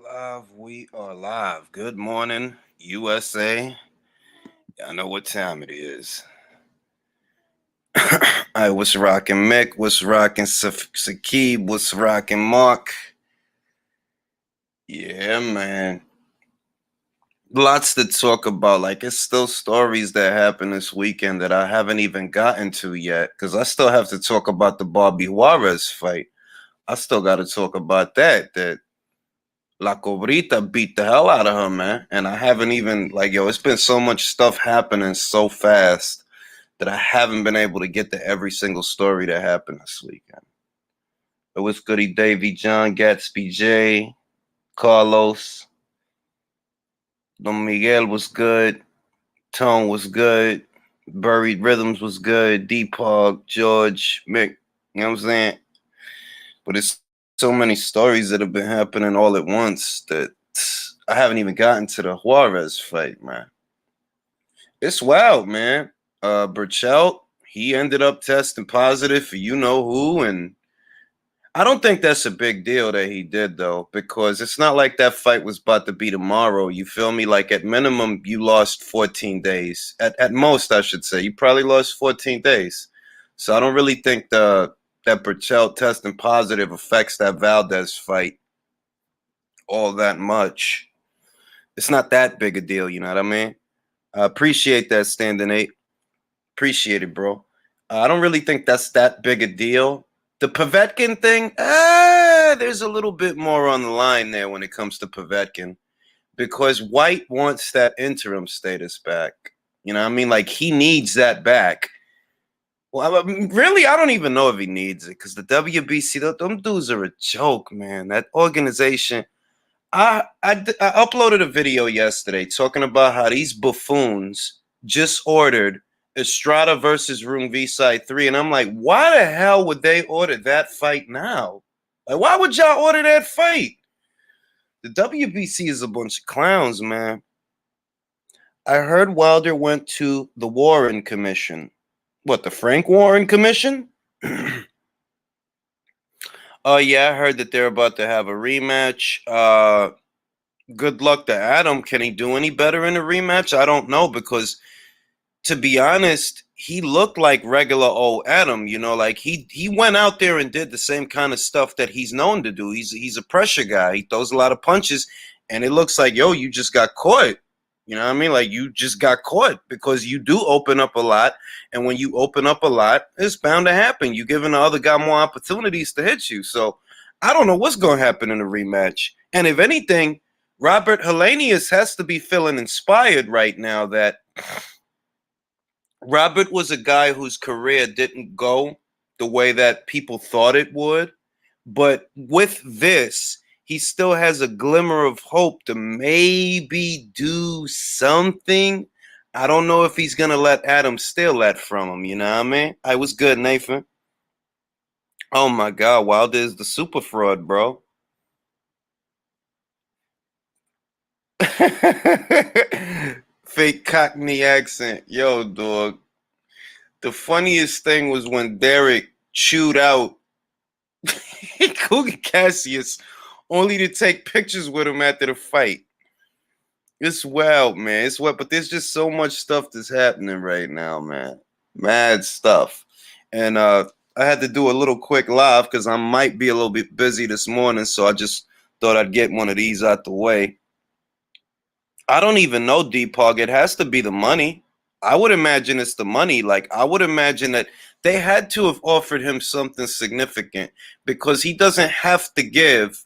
Live. We are live. Good morning, USA. Y'all know what time it is. All right, what's rocking Mick? What's rocking Sakib? What's rocking Mark? Yeah, man. Lots to talk about. Like, it's still stories that happened this weekend that I haven't even gotten to yet. Because I still have to talk about the Bobby Juarez fight. I still got to talk about that. La Cobrita beat the hell out of her, man. And I haven't even, like, yo, it's been so much stuff happening so fast that I haven't been able to get to every single story that happened this weekend. It was Goody Davy, John, Gatsby J, Carlos, Don Miguel was good, Tone was good, Buried Rhythms was good, Deepog, George, Mick, you know what I'm saying? But it's so many stories that have been happening all at once that I haven't even gotten to the Juarez fight, man. It's wild, man. Burchell, he ended up testing positive for you know who, and I don't think that's a big deal that he did though, because it's not like that fight was about to be tomorrow. You feel me? Like at minimum, you lost 14 days. At most, I should say, you probably lost 14 days. So I don't really think that Burchell testing positive affects that Valdez fight all that much. It's not that big a deal, you know what I mean? I appreciate that, Standing 8. Appreciate it, bro. I don't really think that's that big a deal. The Povetkin thing, there's a little bit more on the line there when it comes to Povetkin because White wants that interim status back. You know what I mean? Like, he needs that back. Well, I mean, really, I don't even know if he needs it because the WBC, them dudes are a joke, man. That organization. I uploaded a video yesterday talking about how these buffoons just ordered Estrada versus Room V Side 3. And I'm like, why the hell would they order that fight now? Like, why would y'all order that fight? The WBC is a bunch of clowns, man. I heard Wilder went to the Warren Commission. What, the Frank Warren Commission? Oh, yeah, I heard that they're about to have a rematch. Good luck to Adam. Can he do any better in a rematch? I don't know because, to be honest, he looked like regular old Adam. You know, like he went out there and did the same kind of stuff that he's known to do. He's a pressure guy. He throws a lot of punches, and it looks like, yo, you just got caught. You know what I mean? Like, you just got caught because you do open up a lot, and when you open up a lot, it's bound to happen. You're giving the other guy more opportunities to hit you. So I don't know what's going to happen in a rematch. And if anything, Robert Helenius has to be feeling inspired right now that Robert was a guy whose career didn't go the way that people thought it would. But with this, he still has a glimmer of hope to maybe do something. I don't know if he's going to let Adam steal that from him. You know what I mean? I was good, Nathan. Oh, my God. Wilder is the super fraud, bro. Fake Cockney accent. Yo, dog. The funniest thing was when Derek chewed out Cougar Cassius only to take pictures with him after the fight. It's wild, man. It's wild, but there's just so much stuff that's happening right now, man. Mad stuff. And I had to do a little quick live because I might be a little bit busy this morning, so I just thought I'd get one of these out the way. I don't even know, Deepog. It has to be the money. I would imagine it's the money. Like, I would imagine that they had to have offered him something significant because he doesn't have to give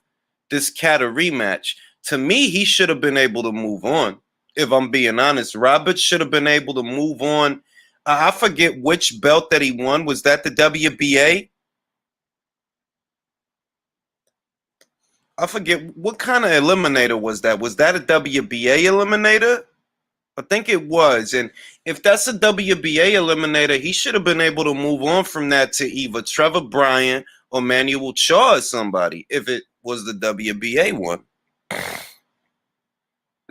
this cat a rematch. To me, he should have been able to move on. If I'm being honest, Robert should have been able to move on. I forget which belt that he won. Was that the WBA? I forget what kind of eliminator was that. Was that a WBA eliminator? I think it was. And if that's a WBA eliminator, he should have been able to move on from that to either Trevor Bryan or Manuel Shaw or somebody if it was the WBA one.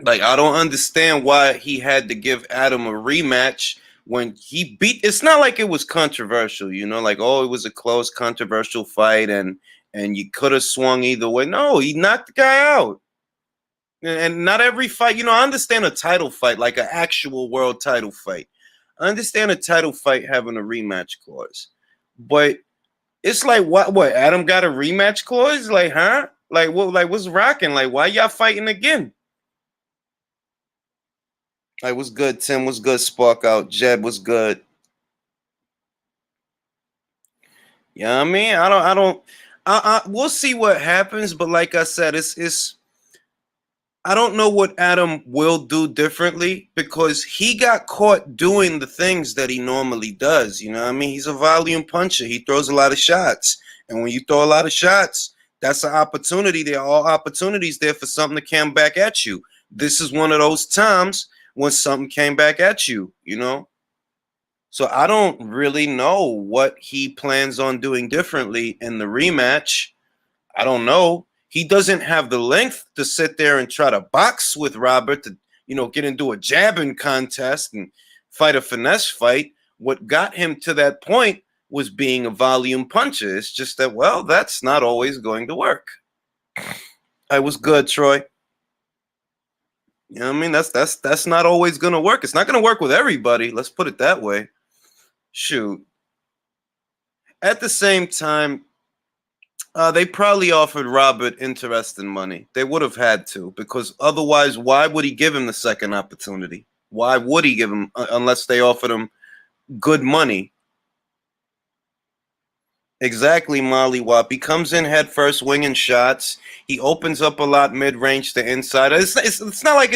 Like, I don't understand why he had to give Adam a rematch when he beat. It's not like it was controversial, you know, like, oh, it was a close, controversial fight and you could have swung either way. No, he knocked the guy out. And not every fight, I understand a title fight, like an actual world title fight. I understand a title fight having a rematch clause. But it's like what Adam got a rematch clause? Like, huh? Like what what's rocking? Like, why y'all fighting again? Like, what's good, Tim? What's good, Spark Out? Jed, what's good? Yeah, I mean, we'll see what happens, but like I said, it's I don't know what Adam will do differently because he got caught doing the things that he normally does. You know what I mean? He's a volume puncher. He throws a lot of shots. And when you throw a lot of shots, that's an opportunity. There are all opportunities there for something to come back at you. This is one of those times when something came back at you. So I don't really know what he plans on doing differently in the rematch. I don't know. He doesn't have the length to sit there and try to box with Robert to, get into a jabbing contest and fight a finesse fight. What got him to that point was being a volume puncher. It's just that, well, that's not always going to work. I was good, Troy. You know what I mean? That's not always going to work. It's not going to work with everybody. Let's put it that way. Shoot. At the same time, they probably offered Robert interesting money. They would have had to, because otherwise, why would he give him the second opportunity? Why would he give him unless they offered him good money? Exactly, Molly Wop. He comes in head first, winging shots. He opens up a lot mid range to inside. It's not like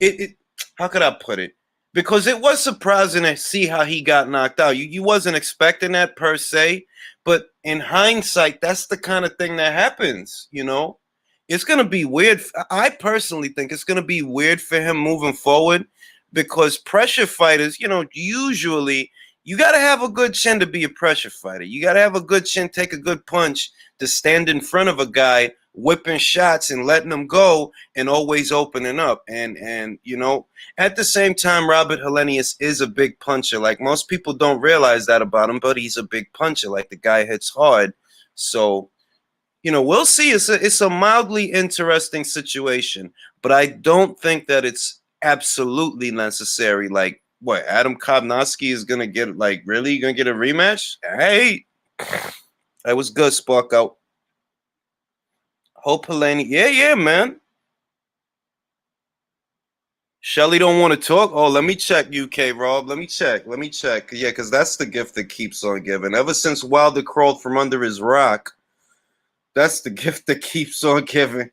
it. How could I put it? Because it was surprising to see how he got knocked out. You wasn't expecting that per se, but in hindsight, that's the kind of thing that happens. It's gonna be weird. I personally think it's gonna be weird for him moving forward because pressure fighters, usually you got to have a good chin to be a pressure fighter. You got to have a good chin, take a good punch to stand in front of a guy, whipping shots and letting them go and always opening up. And at the same time, Robert Helenius is a big puncher. Like, most people don't realize that about him, but he's a big puncher. Like, the guy hits hard. So, we'll see. It's a mildly interesting situation, but I don't think that it's absolutely necessary. Like, what, Adam Kovnowski is gonna get, like, really gonna get a rematch? Hey, that was good, Spark Out. Hope Helene, yeah, man. Shelly don't want to talk. Oh, let me check, UK Rob. Let me check. Yeah, because that's the gift that keeps on giving. Ever since Wilder crawled from under his rock, that's the gift that keeps on giving.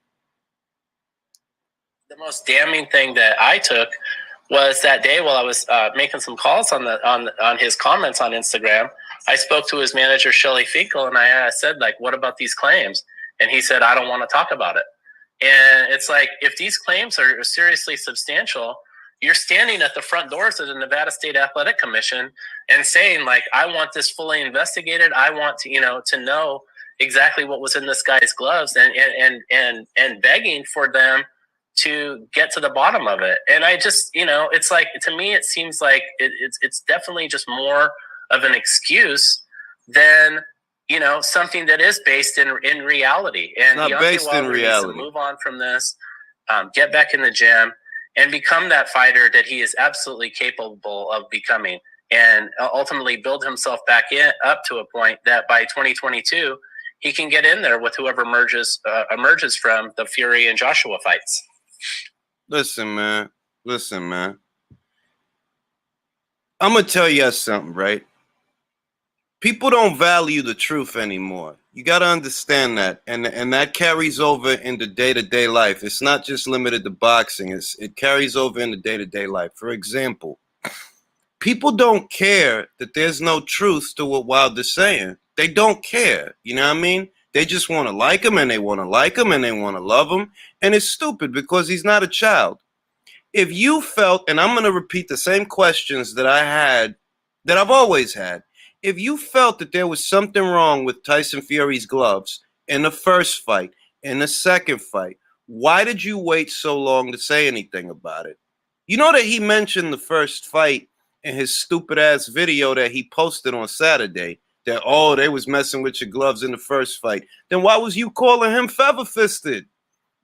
The most damning thing that I took was that day while I was making some calls on his comments on Instagram. I spoke to his manager, Shelly Finkel, and I said, like, what about these claims? And he said, I don't want to talk about it. And it's like, if these claims are seriously substantial, you're standing at the front doors of the Nevada State Athletic Commission and saying, like, I want this fully investigated. I want to know exactly what was in this guy's gloves, and begging for them to get to the bottom of it. And I just, it's like, to me, it seems like it's definitely just more of an excuse than something that is based in reality. And not based in reality. Move on from this, get back in the gym, and become that fighter that he is absolutely capable of becoming, and ultimately build himself back up to a point that by 2022 he can get in there with whoever emerges from the Fury and Joshua fights. Listen, man. I'm gonna tell you something, right? People don't value the truth anymore. You got to understand that. And that carries over into day-to-day life. It's not just limited to boxing. It carries over into day-to-day life. For example, people don't care that there's no truth to what Wilder's saying. They don't care. You know what I mean? They just want to like him, and they want to like him, and they want to love him. And it's stupid because he's not a child. If you felt, and I'm going to repeat the same questions that I had, that I've always had. If you felt that there was something wrong with Tyson Fury's gloves in the first fight, in the second fight, why did you wait so long to say anything about it? You know that he mentioned the first fight in his stupid ass video that he posted on Saturday, that, oh, they was messing with your gloves in the first fight. Then why was you calling him feather fisted?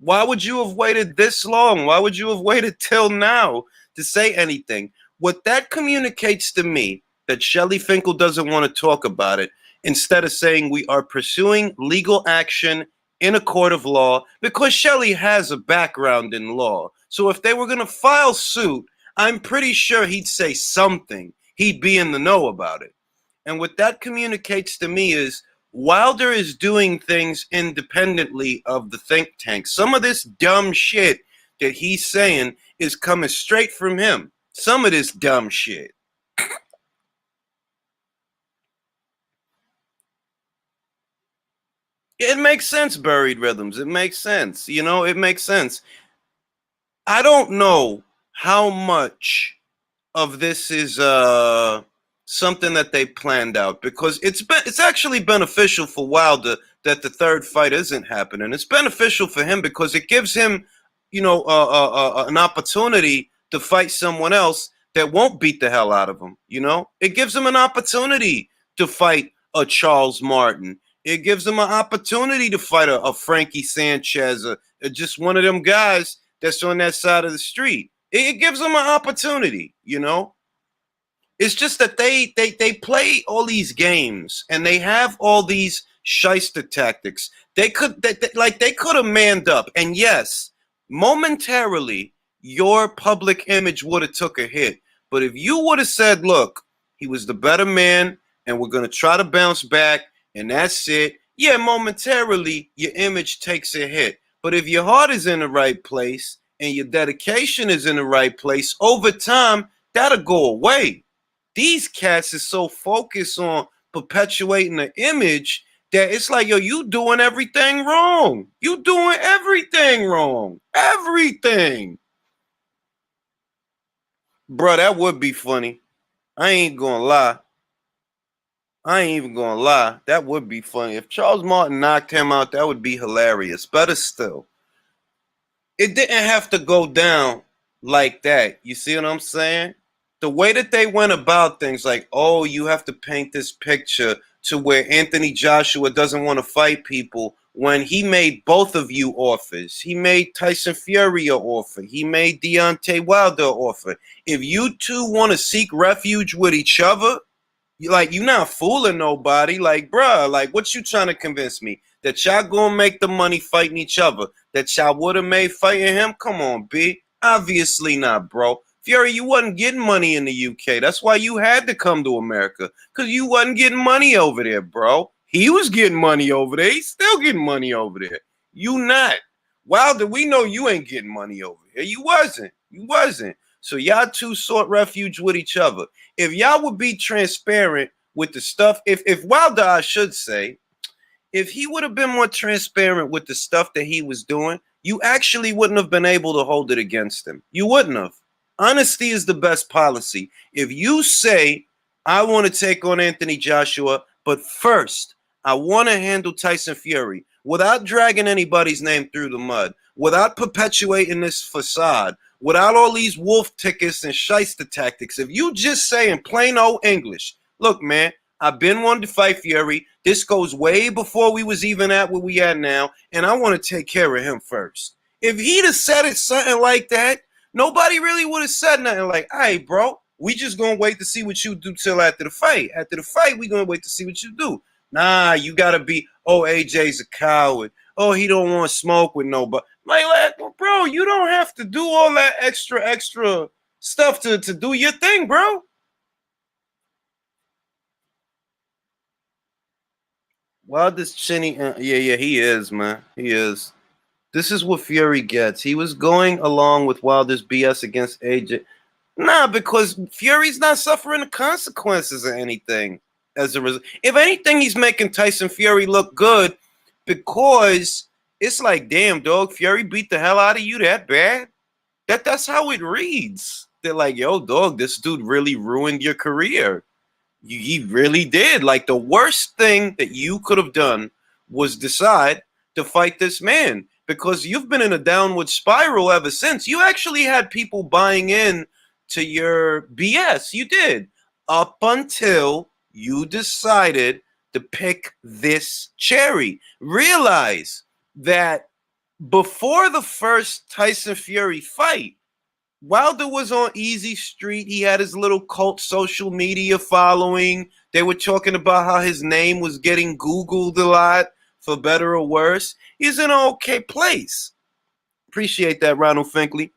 Why would you have waited this long? Why would you have waited till now to say anything? What that communicates to me that Shelley Finkel doesn't want to talk about it, instead of saying we are pursuing legal action in a court of law, because Shelley has a background in law. So if they were going to file suit, I'm pretty sure he'd say something. He'd be in the know about it. And what that communicates to me is Wilder is doing things independently of the think tank. Some of this dumb shit that he's saying is coming straight from him. Some of this dumb shit. It makes sense, Buried Rhythms. It makes sense. You know, it makes sense. I don't know how much of this is something that they planned out, because it's actually beneficial for Wilder that the third fight isn't happening. It's beneficial for him because it gives him, an opportunity to fight someone else that won't beat the hell out of him. You know, it gives him an opportunity to fight a Charles Martin. It gives him an opportunity to fight a Frankie Sanchez, just one of them guys that's on that side of the street. It gives them an opportunity, you know. It's just that they play all these games and they have all these shyster tactics. They could have manned up, and yes, momentarily your public image would have took a hit. But if you would have said, "Look, he was the better man, and we're gonna try to bounce back, and that's it," yeah, momentarily your image takes a hit. But if your heart is in the right place and your dedication is in the right place, over time that'll go away. These cats is so focused on perpetuating the image that it's like, yo, you doing everything wrong. You doing everything wrong. Everything. Bruh, that would be funny. I ain't gonna lie. I ain't even gonna lie. That would be funny. If Charles Martin knocked him out, that would be hilarious. Better still, it didn't have to go down like that. You see what I'm saying? The way that they went about things, like, oh, you have to paint this picture to where Anthony Joshua doesn't want to fight people, when he made both of you offers. He made Tyson Fury an offer. He made Deontay Wilder an offer. If you two want to seek refuge with each other, you're not fooling nobody. Like, bruh, like, what you trying to convince me? That y'all gonna make the money fighting each other? That y'all would have made fighting him? Come on, B. Obviously not, bro. Fury, you wasn't getting money in the UK. That's why you had to come to America. Because you wasn't getting money over there, bro. He was getting money over there. He's still getting money over there. You not. Wilder, we know you ain't getting money over here. You wasn't. You wasn't. So y'all two sought refuge with each other. If y'all would be transparent with the stuff, if Wilder, I should say, if he would have been more transparent with the stuff that he was doing, you actually wouldn't have been able to hold it against him. You wouldn't have. Honesty is the best policy. If you say, I want to take on Anthony Joshua, but first, I want to handle Tyson Fury without dragging anybody's name through the mud, without perpetuating this facade, without all these wolf tickets and shyster tactics. If you just say in plain old English, look, man, I've been wanting to fight Fury. This goes way before we was even at where we at now, and I want to take care of him first. If he'd have said it something like that, nobody really would have said nothing like, all right, bro, we just gonna wait to see what you do till after the fight. After the fight, we gonna wait to see what you do. Nah, you gotta be, oh, AJ's a coward. Oh, he don't want to smoke with nobody. Like, bro, you don't have to do all that extra stuff to do your thing, bro. Wilder's chinny, yeah, he is, man. He is. This is what Fury gets. He was going along with Wilder's BS against AJ. Nah, because Fury's not suffering the consequences of anything as a result. If anything, he's making Tyson Fury look good, because it's like, damn, dog, Fury beat the hell out of you that bad? That's how it reads. They're like, yo, dog, this dude really ruined your career. He really did. Like, the worst thing that you could have done was decide to fight this man, because you've been in a downward spiral ever since. You actually had people buying in to your BS. You did, up until you decided to pick this cherry. Realize that before the first Tyson Fury fight, Wilder was on Easy Street. He had his little cult social media following. They were talking about how his name was getting Googled a lot, for better or worse. He's in an okay place. Appreciate that, Ronald Finkley.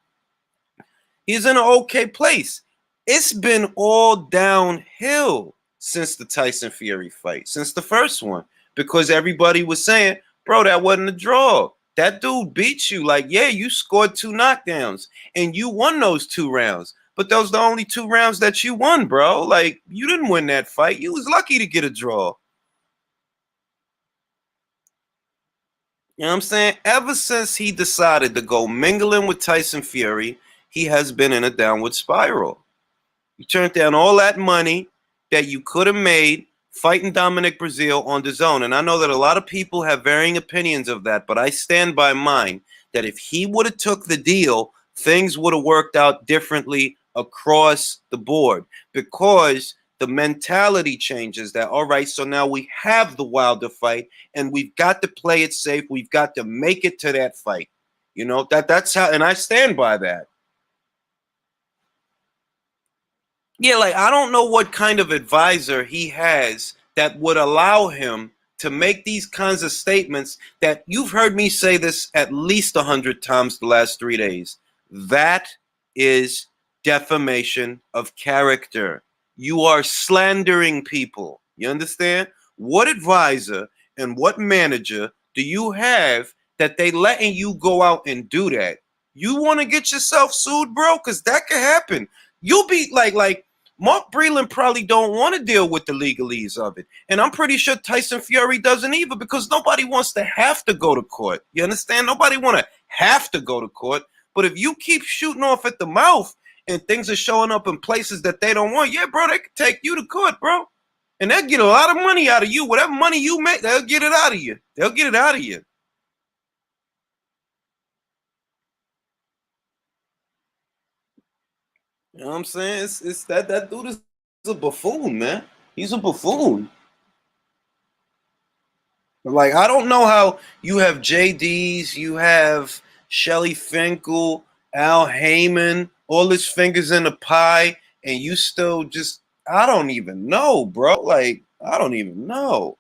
He's in an okay place. It's been all downhill since the Tyson Fury fight, since the first one, because everybody was saying, bro, that wasn't a draw. That dude beat you. Like, yeah, you scored 2 knockdowns and you won those 2 rounds. But those are the only 2 rounds that you won, bro. Like, you didn't win that fight. You was lucky to get a draw. You know what I'm saying? Ever since he decided to go mingling with Tyson Fury, he has been in a downward spiral. You turned down all that money that you could have made fighting Dominic Breazeale on the zone. And I know that a lot of people have varying opinions of that, but I stand by mine that if he would have took the deal, things would have worked out differently across the board, because the mentality changes that, all right, so now we have the Wilder fight and we've got to play it safe. We've got to make it to that fight. You know, that's how, and I stand by that. Yeah, like I don't know what kind of advisor he has that would allow him to make these kinds of statements that you've heard me say this at least 100 times the last 3 days. That is defamation of character. You are slandering people. You understand? What advisor and what manager do you have that they letting you go out and do that? You want to get yourself sued, bro? Because that could happen. You'll be like Mark Breland probably don't want to deal with the legalese of it. And I'm pretty sure Tyson Fury doesn't either, because nobody wants to have to go to court. You understand? Nobody want to have to go to court. But if you keep shooting off at the mouth and things are showing up in places that they don't want, yeah, bro, they could take you to court, bro. And they'll get a lot of money out of you. Whatever money you make, they'll get it out of you. They'll get it out of you. You know what I'm saying? It's that dude is a buffoon, man. He's a buffoon. Like, I don't know how you have JDs, you have Shelly Finkel, Al Heyman, all his fingers in the pie, and you still just, I don't even know, bro. Like, I don't even know.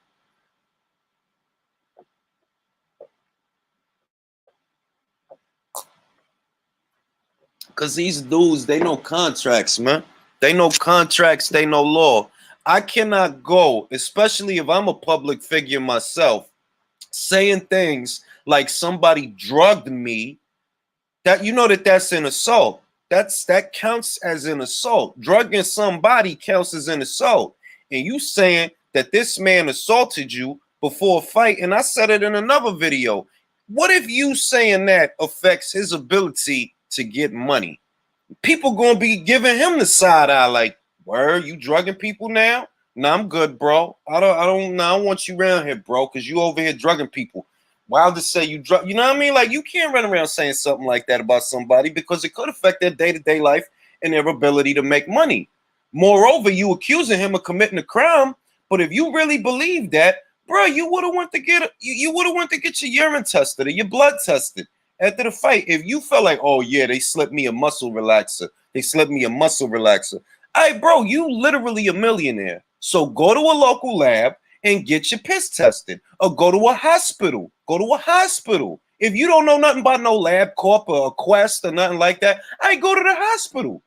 Because these dudes, they know contracts, man. They know contracts, they know law. I cannot go, especially if I'm a public figure myself, saying things like somebody drugged me. That, you know, that's an assault. That counts as an assault. Drugging somebody counts as an assault. And you saying that this man assaulted you before a fight, and I said it in another video. What if you saying that affects his ability to get money? People gonna be giving him the side eye, like, word, you drugging people now? Nah, I'm good, bro. I don't want you around here, bro, because you over here drugging people. Wilder say you drug, you know what I mean? Like, you can't run around saying something like that about somebody, because it could affect their day-to-day life and their ability to make money. Moreover, you accusing him of committing a crime, but if you really believe that, bro, you would have went to get you would have went to get your urine tested or your blood tested after the fight. If you felt like, oh yeah, they slipped me a muscle relaxer, Hey, bro, you literally a millionaire. So go to a local lab and get your piss tested, or go to a hospital. If you don't know nothing about no LabCorp or a Quest or nothing like that, go to the hospital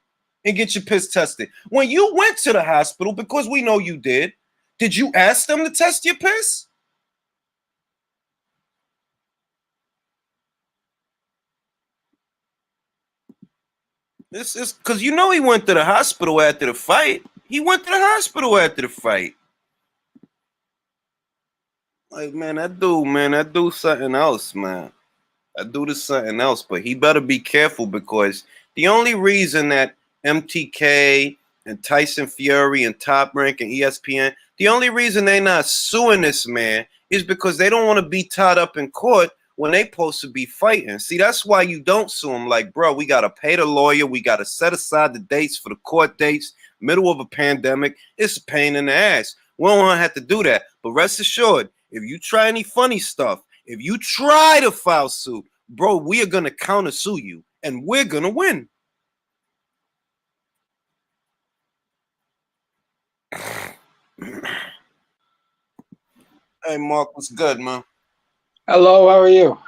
and get your piss tested. When you went to the hospital, because we know you did you ask them to test your piss? This is because you know he went to the hospital after the fight. Like, man, that dude something else, man. That dude is something else, but he better be careful, because the only reason that MTK and Tyson Fury and Top Rank and ESPN, the only reason they not suing this man is because they don't want to be tied up in court when they supposed to be fighting. See, that's why you don't sue him. Like, bro, we got to pay the lawyer. We got to set aside the dates for the court dates, middle of a pandemic. It's a pain in the ass. We don't want to have to do that. But rest assured, if you try any funny stuff, if you try to file suit, bro, we are gonna countersue you, and we're gonna win. Hey, Mark, what's good, man? Hello, how are you?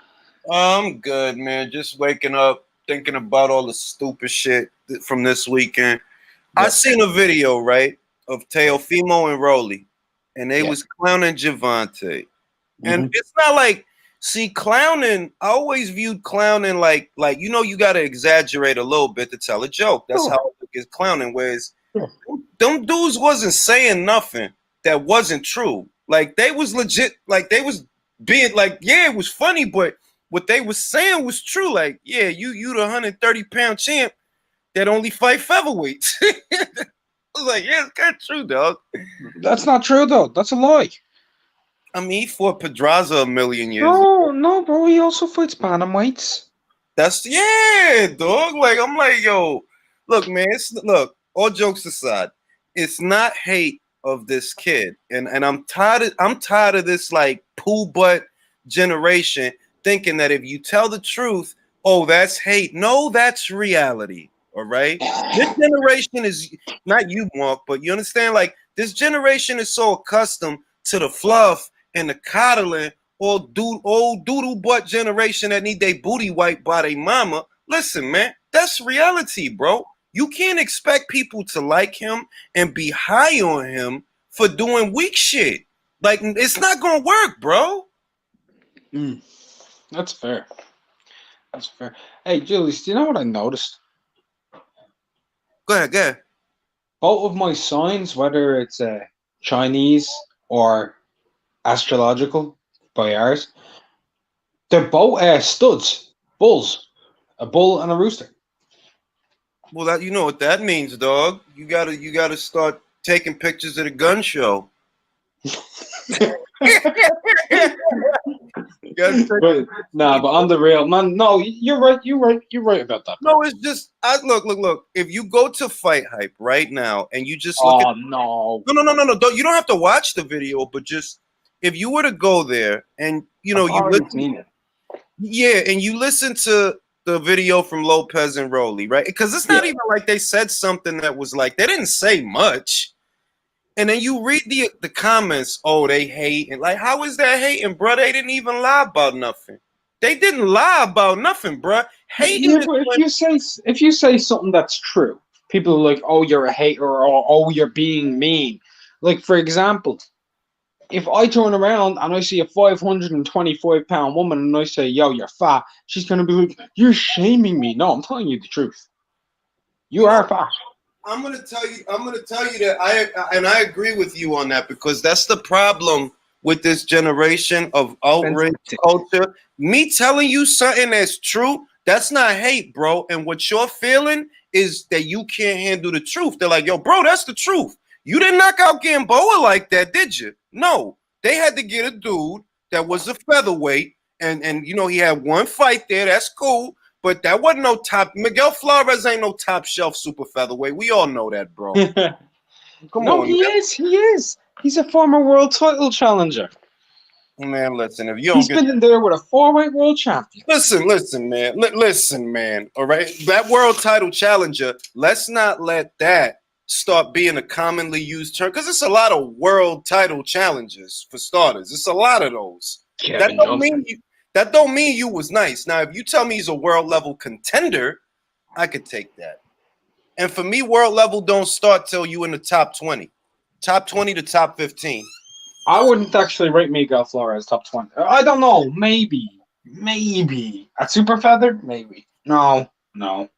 I'm good, man. Just waking up, thinking about all the stupid shit from this weekend. I Yeah, seen a video, right, of Teofimo and Rolly, and they yeah. was clowning Javante. And Hmm. it's not like, see, clowning, I always viewed clowning like you got to exaggerate a little bit to tell a joke. That's how Sure, it is clowning. Whereas sure. them dudes wasn't saying nothing that wasn't true. Like they was legit. Like they was being like, yeah, it was funny, but what they was saying was true. Like, yeah, you the 130-pound champ that only fight featherweights. I was like, yeah, it's kind of true, dog. That's not true, though. That's a lie. I mean, he fought Pedraza a million years No, ago. no, bro. He also fights bantamweights. That's yeah, dog. Like I'm like, yo, look, man. Look. All jokes aside, it's not hate of this kid, and I'm tired of this like poo butt generation thinking that if you tell the truth, oh, that's hate. No, that's reality. All right. This generation is not you, Mark, but you understand. Like this generation is so accustomed to the fluff and the coddling old doodle butt generation that need their booty wiped by their mama. Listen, man, that's reality, bro. You can't expect people to like him and be high on him for doing weak shit. Like it's not gonna work, bro. Mm, that's fair. That's fair. Hey, Julius, do you know what I noticed? Go ahead, go ahead. Both of my signs, whether it's Chinese or astrological by ours, they're both studs, bulls, a bull and a rooster. Well, that you know what that means, dog. You gotta start taking pictures at a gun show. You gotta take- But nah, but on the real man, no, you're right. You're right about that, bro. no, it's just I look. If you go to Fight Hype right now and you just look at Oh no, no. Don't, you don't have to watch the video, but just if you were to go there and I've you already listen, seen it. yeah, and you listen to the video from Lopez and Rolly, right? Because it's not Yeah, even like they said something that was like they didn't say much. And then you read the comments, oh, they hate. And like, how is that hating, bro? They didn't even lie about nothing. They didn't lie about nothing, bro. Hating yeah, is but when if you say something that's true, people are like, "Oh, you're a hater," or "Oh, you're being mean." Like for example, if I turn around and I see a 525-pound woman and I say, "Yo, you're fat," she's gonna be like, "You're shaming me." No, I'm telling you the truth. You you know are fat. I'm gonna tell you that I agree with you on that because that's the problem with this generation of outrage Sensitive. culture. Me telling you something that's true, that's not hate, bro. And what you're feeling is that you can't handle the truth. They're like, yo, bro, that's the truth. You didn't knock out Gamboa like that, did you? No. They had to get a dude that was a featherweight, and he had one fight there. That's cool. But that wasn't no top. Miguel Flores ain't no top shelf super featherweight. We all know that, bro. Come No, on, he is. He is. He's a former world title challenger. man. Listen, if you don't He's get been in there with a four-weight world champion. listen, man. Listen, man. All right, that world title challenger. Let's not let that start being a commonly used term because it's a lot of world title challenges for starters. It's a lot of those. That Kevin don't Johnson. mean you. That don't mean you was nice. Now, if you tell me he's a world level contender, I could take that. And for me, world level don't start till you in the top 20. Top 20 to top 15. I wouldn't actually rate Miguel Flores top 20. I don't know. Maybe. Maybe. At Super Feather? Maybe. No. No.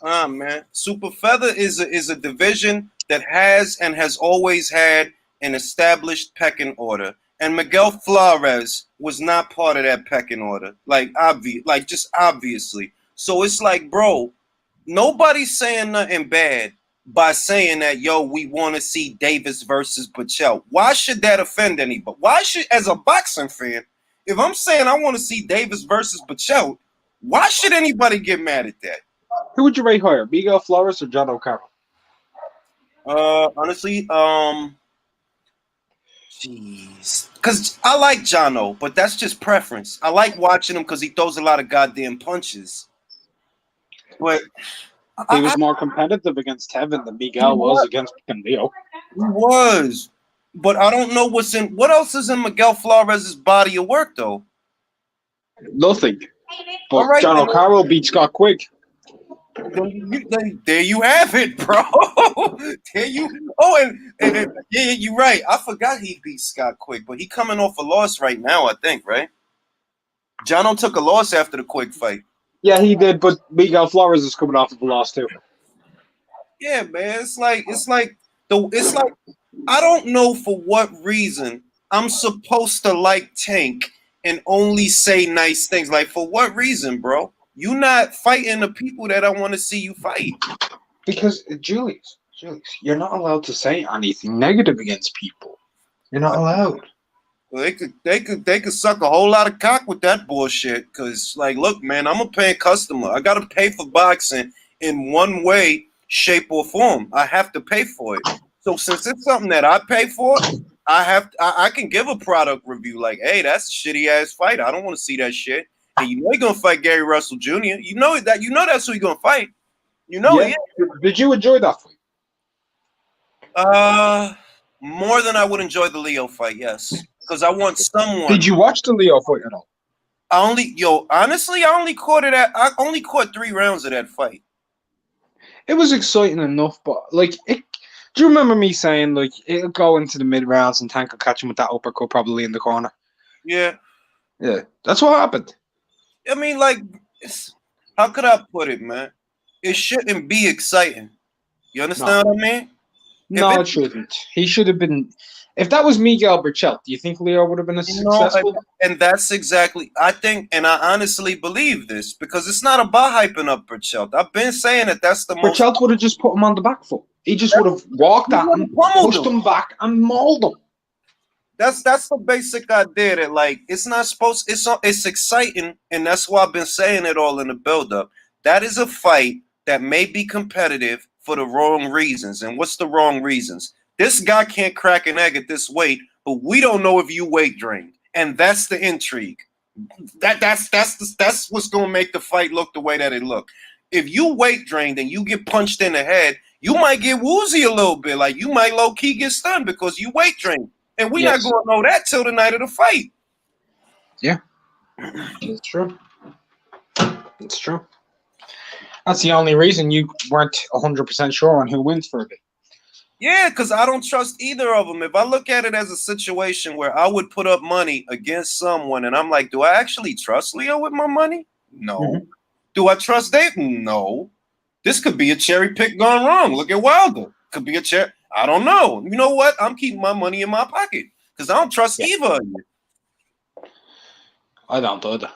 Man. Super Feather is a division that has and has always had an established pecking order. And Miguel Flores was not part of that pecking order. Just obviously. So it's like, bro, nobody's saying nothing bad by saying that, yo, we want to see Davis versus Bachel. Why should that offend anybody? Why should, as a boxing fan, if I'm saying I want to see Davis versus Bachel, why should anybody get mad at that? Who would you rate higher, Miguel Flores or John O'Carroll? Honestly, Jeez. Because I like Jono, but that's just preference. I like watching him because he throws a lot of goddamn punches. But He was more competitive against Tevin than Miguel was against Leo. He was. But I don't know what else is in Miguel Flores' body of work, though. Nothing. But All right, John then. O'Carroll beat Scott Quigg. There you have it, bro. There you. Oh, and yeah, you're right. I forgot he beat Scott Quigg, but he coming off a loss right now, I think, right? Jono took a loss after the Quigg fight. Yeah, he did, but Miguel Flores is coming off of a loss too. Yeah, man. It's like I don't know for what reason I'm supposed to like Tank and only say nice things. Like, for what reason, bro? You not fighting the people that I want to see you fight. Because Julius, you're not allowed to say anything negative against people. You're not allowed. Well, they could suck a whole lot of cock with that bullshit. Cause like, look, man, I'm a paying customer. I gotta pay for boxing in one way, shape, or form. I have to pay for it. So since it's something that I pay for, I can give a product review like, hey, that's a shitty ass fight. I don't want to see that shit. And you know you're gonna fight Gary Russell Jr. You know that's who you're gonna fight. You know it. Did you enjoy that fight? More than I would enjoy the Leo fight, yes. Because I want someone. Did you watch the Leo fight at all? Honestly, I only caught 3 rounds of that fight. It was exciting enough, but like do you remember me saying like it'll go into the mid rounds and Tank will catch him with that uppercut probably in the corner? Yeah. Yeah. That's what happened. I mean, like, how could I put it, man? It shouldn't be exciting. You understand what I mean? No, it shouldn't. He should have been. If that was Miguel Berchelt, do you think Leo would have been successful? And that's exactly, I think, and I honestly believe this because it's not about hyping up Berchelt. I've been saying that that's the most. Berchelt would have just put him on the back foot. He just would have walked at him, pushed him back, and mauled him. That's the basic idea that like it's not supposed. It's exciting, and that's why I've been saying it all in the build-up. That is a fight that may be competitive for the wrong reasons. And what's the wrong reasons? This guy can't crack an egg at this weight, but we don't know if you weight drained, and that's the intrigue. That's what's gonna make the fight look the way that it look. If you weight drained and you get punched in the head, you might get woozy a little bit. Like you might low key get stunned because you weight drained, and we're not gonna know that till the night of the fight. Yeah, it's true. It's true. That's the only reason you weren't 100% sure on who wins for a bit. Yeah, because I don't trust either of them. If I look at it as a situation where I would put up money against someone and I'm like, do I actually trust Leo with my money? No. Mm-hmm. Do I trust Dave? No. This could be a cherry pick gone wrong. Look at Wilder. Could be a cherry. I don't know. You know what? I'm keeping my money in my pocket because I don't trust either of you. I don't either.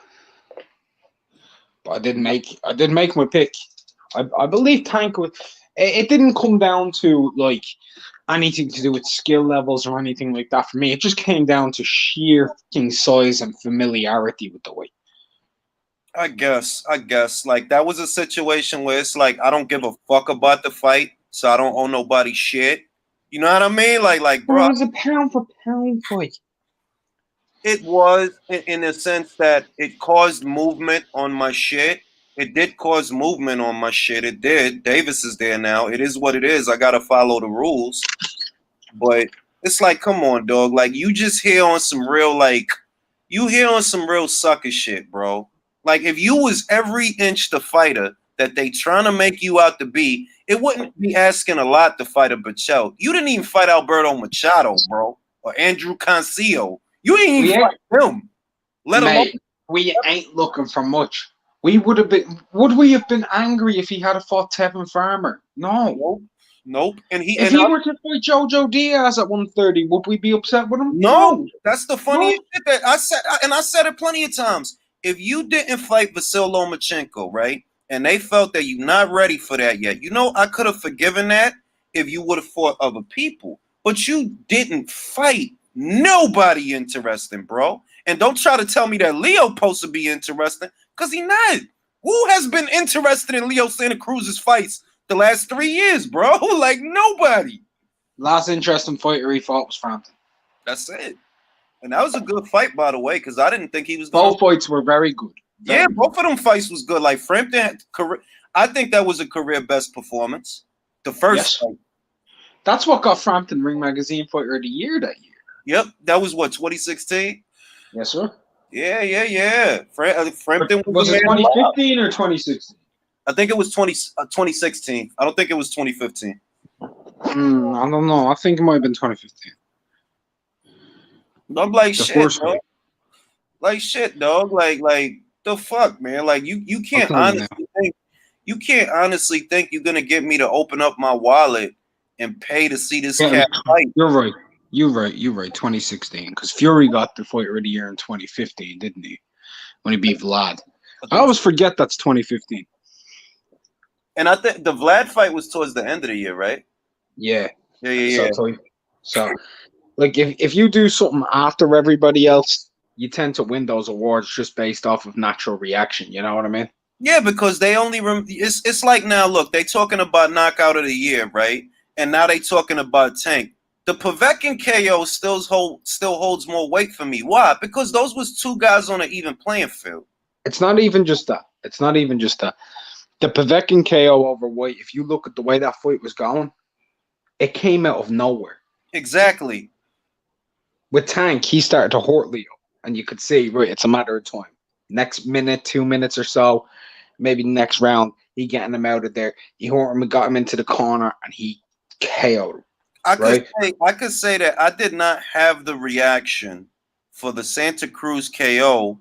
But I didn't make my pick. I believe Tank would. It didn't come down to like anything to do with skill levels or anything like that for me. It just came down to sheer fucking size and familiarity with the weight. I guess. Like that was a situation where it's like I don't give a fuck about the fight, so I don't owe nobody shit. You know what I mean? Like bro. It was a pound for pound fight. It was in the sense that it caused movement on my shit. It did cause movement on my shit. It did. Davis is there now. It is what it is. I gotta follow the rules. But it's like, come on, dog. Like you just hear on some real sucker shit, bro. Like if you was every inch the fighter that they trying to make you out to be, it wouldn't be asking a lot to fight a Berchelt. You didn't even fight Alberto Machado, bro, or Andrew Concio. You didn't even fight him. Let alone. We ain't looking for much. Would we have been angry if he had fought Tevin Farmer? No. Nope. If he were to fight Jojo Diaz at 130, would we be upset with him? No. That's the funniest shit that I said, and I said it plenty of times. If you didn't fight Vasyl Lomachenko, right, and they felt that you're not ready for that yet, you know, I could have forgiven that if you would have fought other people. But you didn't fight nobody interesting, bro. And don't try to tell me that Leo supposed to be interesting, because he not. Who has been interested in Leo Santa Cruz's fights the last 3 years, bro? Like, nobody. Last interesting fighter he fought was Frampton. That's it. And that was a good fight, by the way, because I didn't think he was going Both fights were very good. Yeah, both of them fights was good. Like Frampton had career. I think that was a career best performance. The first fight. That's what got Frampton Ring Magazine Fighter of the Year that year. Yep, that was what 2016. Yes, sir. Yeah. Frampton was it 2015 or 2016? I think it was 2016. I don't think it was 2015. I don't know. I think it might have been 2015. I'm like shit, dog. Like shit, dog. Like the fuck, man. Like you can't honestly think you're gonna get me to open up my wallet and pay to see this cat fight. You're right. You're right. 2016, because Fury got the Fighter of the Year in 2015, didn't he? When he beat Vlad. I always forget that's 2015. And I think the Vlad fight was towards the end of the year, right? Yeah. Yeah. So like, if you do something after everybody else, you tend to win those awards just based off of natural reaction. You know what I mean? Yeah, because they only it's like now. Look, they talking about knockout of the year, right? And now they talking about Tank. The Povetkin KO still holds more weight for me. Why? Because those was two guys on an even playing field. It's not even just that. The Povetkin KO over White, if you look at the way that fight was going, it came out of nowhere. Exactly. With Tank, he started to hurt Leo, and you could see, right, it's a matter of time. Next minute, 2 minutes or so, maybe next round, he getting him out of there. He hurt him and got him into the corner, and he KO'd him. I could say that I did not have the reaction for the Santa Cruz KO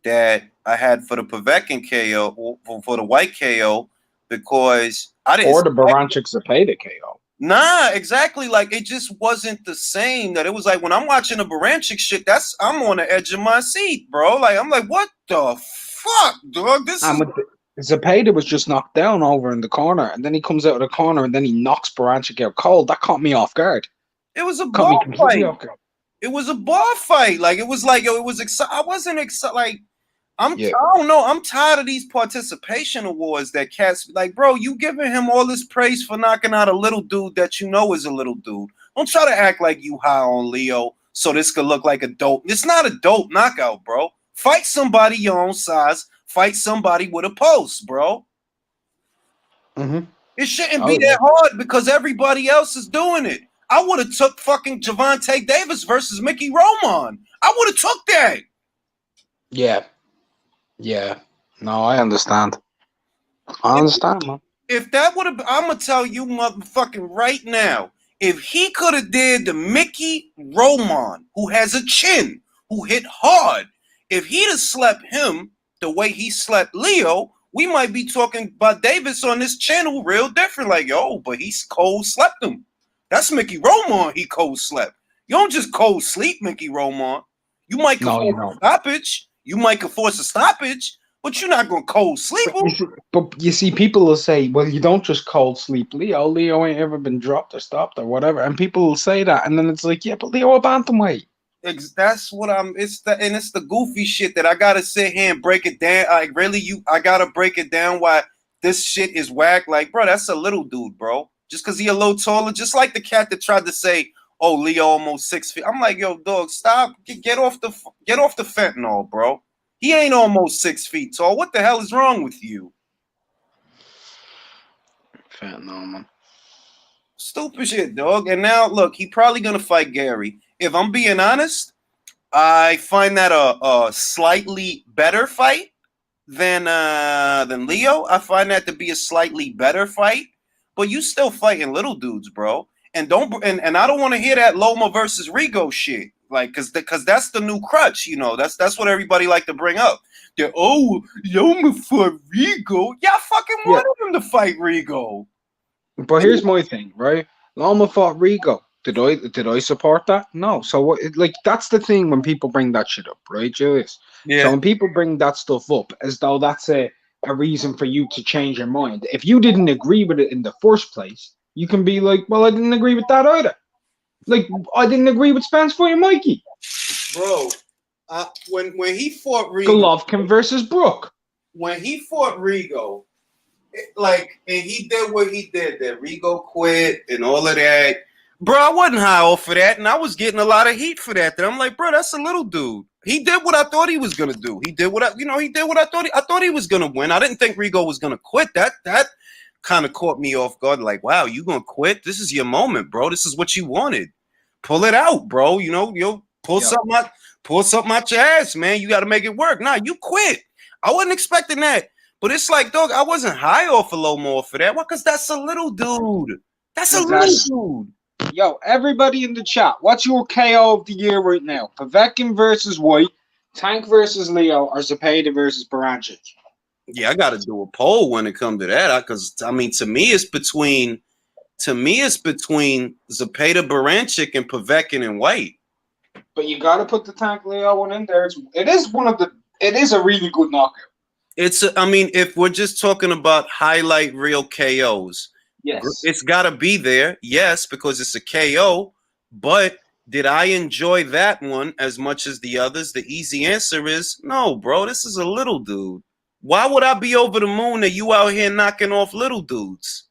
that I had for the Povetkin KO, or for the White KO, because I didn't. Or the Baranchik Zepeda KO. Nah, exactly. Like, it just wasn't the same. That it was like when I'm watching the Baranchik shit, I'm on the edge of my seat, bro. Like, I'm like, what the fuck, dog? Zepeda was just knocked down over in the corner, and then he comes out of the corner, and then he knocks Baranchik out cold. That caught me off guard. It was a bar fight. It was a bar fight. Like, it was like, it was excited. I wasn't excited. Like, I don't know. I'm tired of these participation awards that cats like, bro, you giving him all this praise for knocking out a little dude that you know is a little dude. Don't try to act like you high on Leo so this could look like a dope. It's not a dope knockout, bro. Fight somebody your own size. Fight somebody with a post, bro. Mm-hmm. It shouldn't be that hard because everybody else is doing it. I would have took fucking Gervonta Davis versus Mickey Roman. I would have took that. Yeah. No, I understand. Man. If that would have, I'm gonna tell you, motherfucking right now, if he could have did the Mickey Roman, who has a chin, who hit hard, if he'd have slept him the way he slept Leo, we might be talking about Davis on this channel real different. Like, yo, but he's cold slept him. That's Mickey Roman. He cold slept. You don't just cold sleep Mickey Roman. You might force a stoppage. You might force a stoppage, but you're not going to cold sleep him. But you see, people will say, well, you don't just cold sleep Leo. Leo ain't ever been dropped or stopped or whatever. And people will say that. And then it's like, yeah, but Leo a bantamweight. That's what it's the goofy shit that I got to sit here and break it down. I got to break it down why this shit is whack. Like, bro, that's a little dude, bro. Just because he a little taller, just like the cat that tried to say, oh, Leo almost 6 feet. I'm like, yo, dog, stop. Get off the fentanyl, bro. He ain't almost 6 feet tall. What the hell is wrong with you? Fentanyl, man. Stupid shit, dog. And now, look, he probably going to fight Gary. If I'm being honest, I find that a slightly better fight than Leo. I find that to be a slightly better fight. But you still fighting little dudes, bro. And I don't want to hear that Loma versus Rigo shit. Like, cause that's the new crutch, you know. That's what everybody like to bring up. They're, oh, Loma fought Rigo. Yeah, I fucking wanted him to fight Rigo. But here's my thing, right? Loma fought Rigo. Did I support that? No. So what? Like, that's the thing when people bring that shit up, right, Julius? Yeah. So when people bring that stuff up, as though that's a reason for you to change your mind. If you didn't agree with it in the first place, you can be like, well, I didn't agree with that either. Like, I didn't agree with Spence fighting Mikey. Bro, when he fought Rigo. Golovkin versus Brook. When he fought Rigo, and he did what he did, that Rigo quit and all of that. bro, I wasn't high off for that, and I was getting a lot of heat for that. And I'm like, bro, that's a little dude. He did what I thought he was gonna do. He did what he did what I thought. I thought he was gonna win. I didn't think Rigo was gonna quit. That kind of caught me off guard. Like, wow, you gonna quit? This is your moment, bro. This is what you wanted. Pull it out, bro. Pull something out. Pull something out your ass, man. You got to make it work. Nah, you quit. I wasn't expecting that. But it's like, dog, I wasn't high off a little more for that. Why? Because that's a little dude. That's a little dude. Yo, everybody in the chat, what's your KO of the year right now? Povetkin versus White, Tank versus Leo, or Zepeda versus Baranchik? Yeah, I got to do a poll when it comes to that. Because, to me, it's between Zepeda, Baranchik, and Povetkin and White. But you got to put the Tank Leo one in there. It is a really good knockout. If we're just talking about highlight reel KOs, yes, it's got to be there. Yes, because it's a KO. But did I enjoy that one as much as the others? The easy answer is no, bro. This is a little dude. Why would I be over the moon that you out here knocking off little dudes?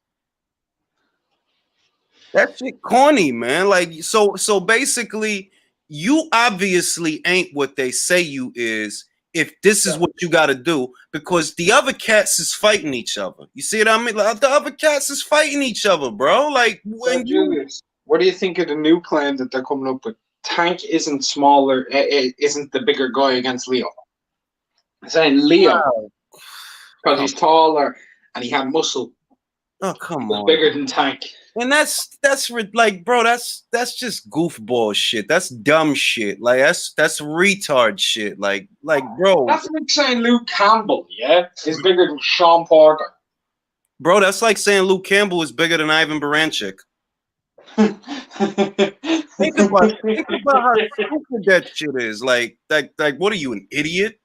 That shit corny, man. Like, so basically, you obviously ain't what they say you is if this is what you got to do, because the other cats is fighting each other. You see what I mean? Like, the other cats is fighting each other, bro. Like, when Julius, what do you think of the new claim that they're coming up with? Tank isn't smaller, isn't the bigger guy against Leo. I'm saying Leo, because he's taller and he had muscle. Oh, come on. Bigger than Tank. And that's like, bro, that's just goofball shit. That's dumb shit. Like, that's retard shit. Like, bro. That's like saying Luke Campbell, yeah, is bigger than Sean Porter. Bro, that's like saying Luke Campbell is bigger than Ivan Baranchik. think about how stupid that shit is. Like, what are you, an idiot?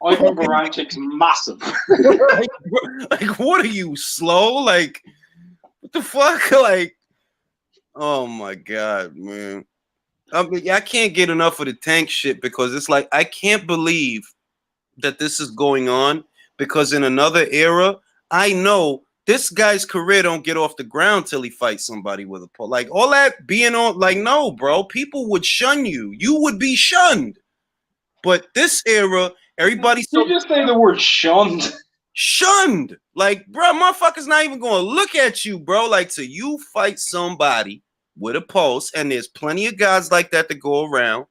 Ivan Baranchik's massive. like, what are you, slow? Like, what the fuck? Like, oh my god, man. I can't get enough of the Tank shit, because it's like, I can't believe that this is going on, because in another era, I know this guy's career don't get off the ground till he fights somebody with a pole. Like, all that being on, like, no, bro, people would shun you. You would be shunned. But this era, everybody. You just say the word shunned. Shunned. Like, bro, motherfuckers not even gonna look at you, bro. Like, till you fight somebody with a pulse, and there's plenty of guys like that to go around.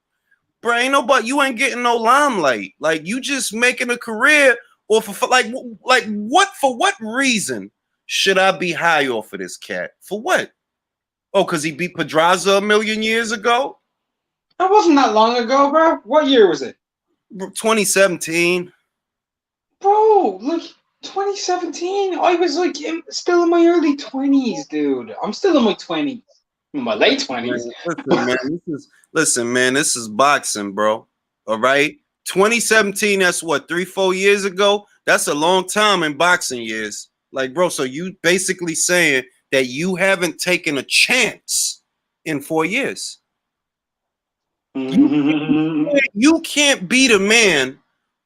Bro, ain't nobody, you ain't getting no limelight. Like, you just making a career off of, like what, for what reason should I be high off of this cat? For what? Oh, because he beat Pedraza 1,000,000 years ago? That wasn't that long ago, bro. What year was it? 2017. Bro, look, 2017. I was like still in my early 20s, dude. I'm still in my 20s. In my late 20s. Listen, man, this is boxing, bro. All right? 2017, that's what, 3-4 years ago? That's a long time in boxing years. Like, bro, so you basically saying that you haven't taken a chance in 4 years. You can't beat a man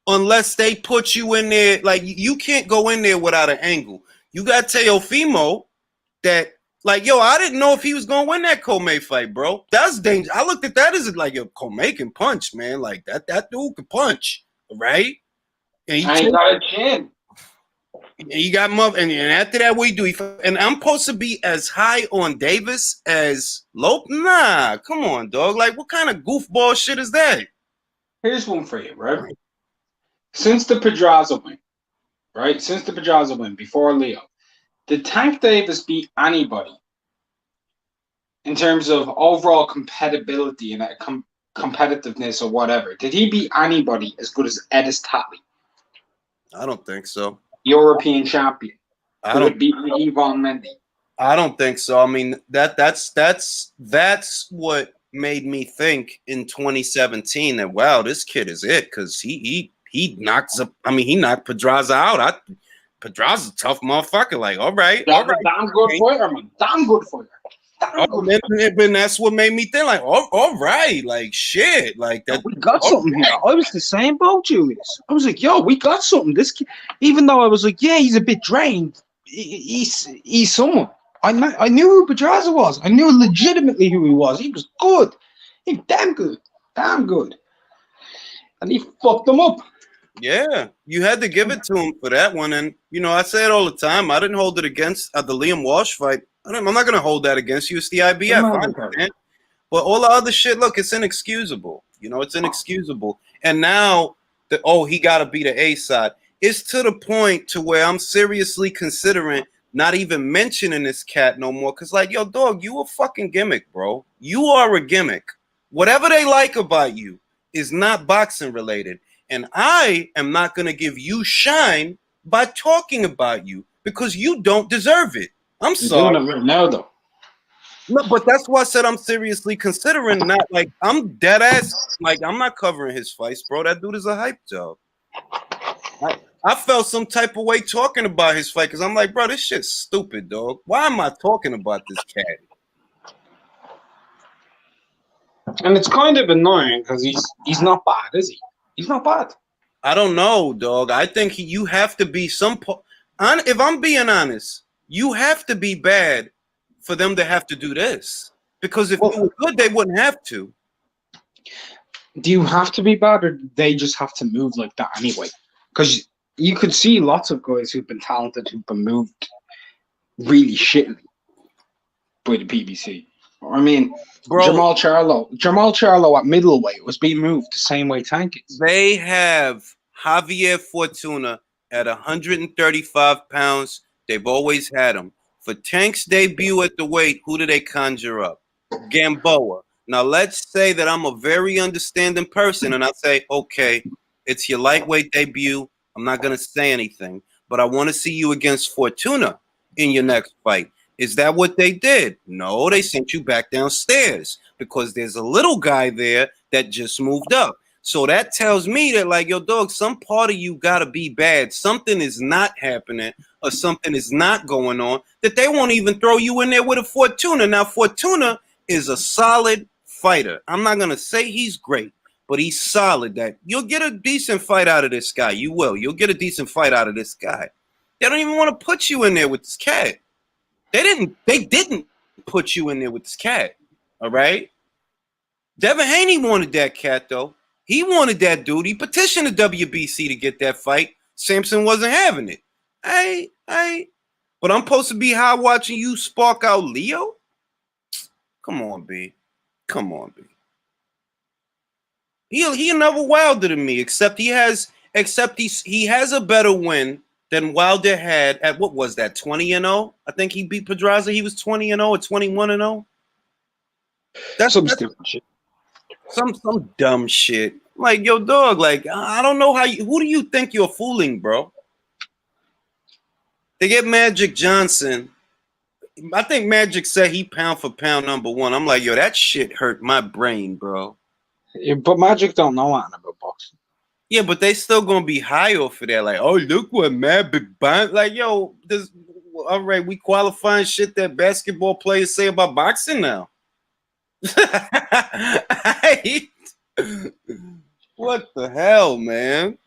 unless they put you in there. Like, you can't go in there without an angle. You got Teofimo that, like, yo, I didn't know if he was going to win that Comey fight, bro. That's dangerous. I looked at that as like, yo, Comey can punch, man. Like, that dude can punch, right? And he got a chin. And you got and after that, what do you do? And I'm supposed to be as high on Davis as Lope? Nah, come on, dog. Like, what kind of goofball shit is that? Here's one for you, right? Since the Pedraza win, right? Since the Pedraza win, before Leo, did Tank Davis beat anybody in terms of overall compatibility and competitiveness or whatever? Did he beat anybody as good as Edis Tatley? I don't think so. European champion. I don't beat Yvonne Mendy. I don't think so. I mean, that's what made me think in 2017 that, wow, this kid is it, because he knocked Pedraza out. Pedraza's a tough motherfucker. Like, all right. Damn good fighter, man. Damn good fighter. And that's what made me think, like, all right, like, shit, like that. We got something here. I was the same boat, Julius. I was like, yo, we got something. This kid, even though I was like, yeah, he's a bit drained, he's someone. I knew who Pedraza was. I knew legitimately who he was. He was good. He was damn good. Damn good. And he fucked them up. Yeah, you had to give it to him for that one. And, you know, I say it all the time. I didn't hold it against the Liam Walsh fight. I'm not going to hold that against you. It's the IBF. I understand. But all the other shit, look, it's inexcusable. You know, it's inexcusable. And now, he got to be the A side. It's to the point to where I'm seriously considering not even mentioning this cat no more. Because, like, yo, dog, you a fucking gimmick, bro. You are a gimmick. Whatever they like about you is not boxing related. And I am not going to give you shine by talking about you because you don't deserve it. I'm sorry. You're doing it right now, though. No, but that's why I said I'm seriously considering, not like I'm dead ass. Like, I'm not covering his fights, bro. That dude is a hype job. I felt some type of way talking about his fight because I'm like, bro, this shit's stupid, dog. Why am I talking about this cat? And it's kind of annoying because he's not bad, is he? He's not bad. I don't know, dog. I think you have to be if I'm being honest, you have to be bad for them to have to do this. Because if you were good, they wouldn't have to. Do you have to be bad, or do they just have to move like that anyway? Because you could see lots of guys who've been talented who've been moved really shittily by the PBC. I mean, bro, Jamal Charlo at middleweight was being moved the same way Tank is. They have Javier Fortuna at 135 pounds. They've always had him. For Tank's debut at the weight, who do they conjure up? Gamboa. Now, let's say that I'm a very understanding person, and I say, okay, it's your lightweight debut. I'm not going to say anything, but I want to see you against Fortuna in your next fight. Is that what they did? No, they sent you back downstairs because there's a little guy there that just moved up. So that tells me that, like, yo, dog, some part of you got to be bad. Something is not happening or something is not going on that they won't even throw you in there with a Fortuna. Now, Fortuna is a solid fighter. I'm not going to say he's great, but he's solid. That you'll get a decent fight out of this guy. You will. You'll get a decent fight out of this guy. They don't even want to put you in there with this cat. They didn't put you in there with this cat. All right. Devin Haney wanted that cat, though. He wanted that dude. He petitioned the WBC to get that fight. Samson wasn't having it. But I'm supposed to be high watching you spark out Leo? Come on, B. Come on, B. He another Wilder than me, except he has a better win than Wilder had at, what was that, 20-0? I think he beat Pedraza. He was 20-0 or 21-0. That's some stupid shit. Some dumb shit. Like, yo, dog, like, I don't know who do you think you're fooling, bro? They get Magic Johnson. I think Magic said he pound for pound #1. I'm like, yo, that shit hurt my brain, bro. Yeah, but Magic don't know anything about boxing. Yeah, but they still gonna be high off of that. Like, oh, look what Magic, like, yo, all right, we qualifying shit that basketball players say about boxing now. What the hell, man?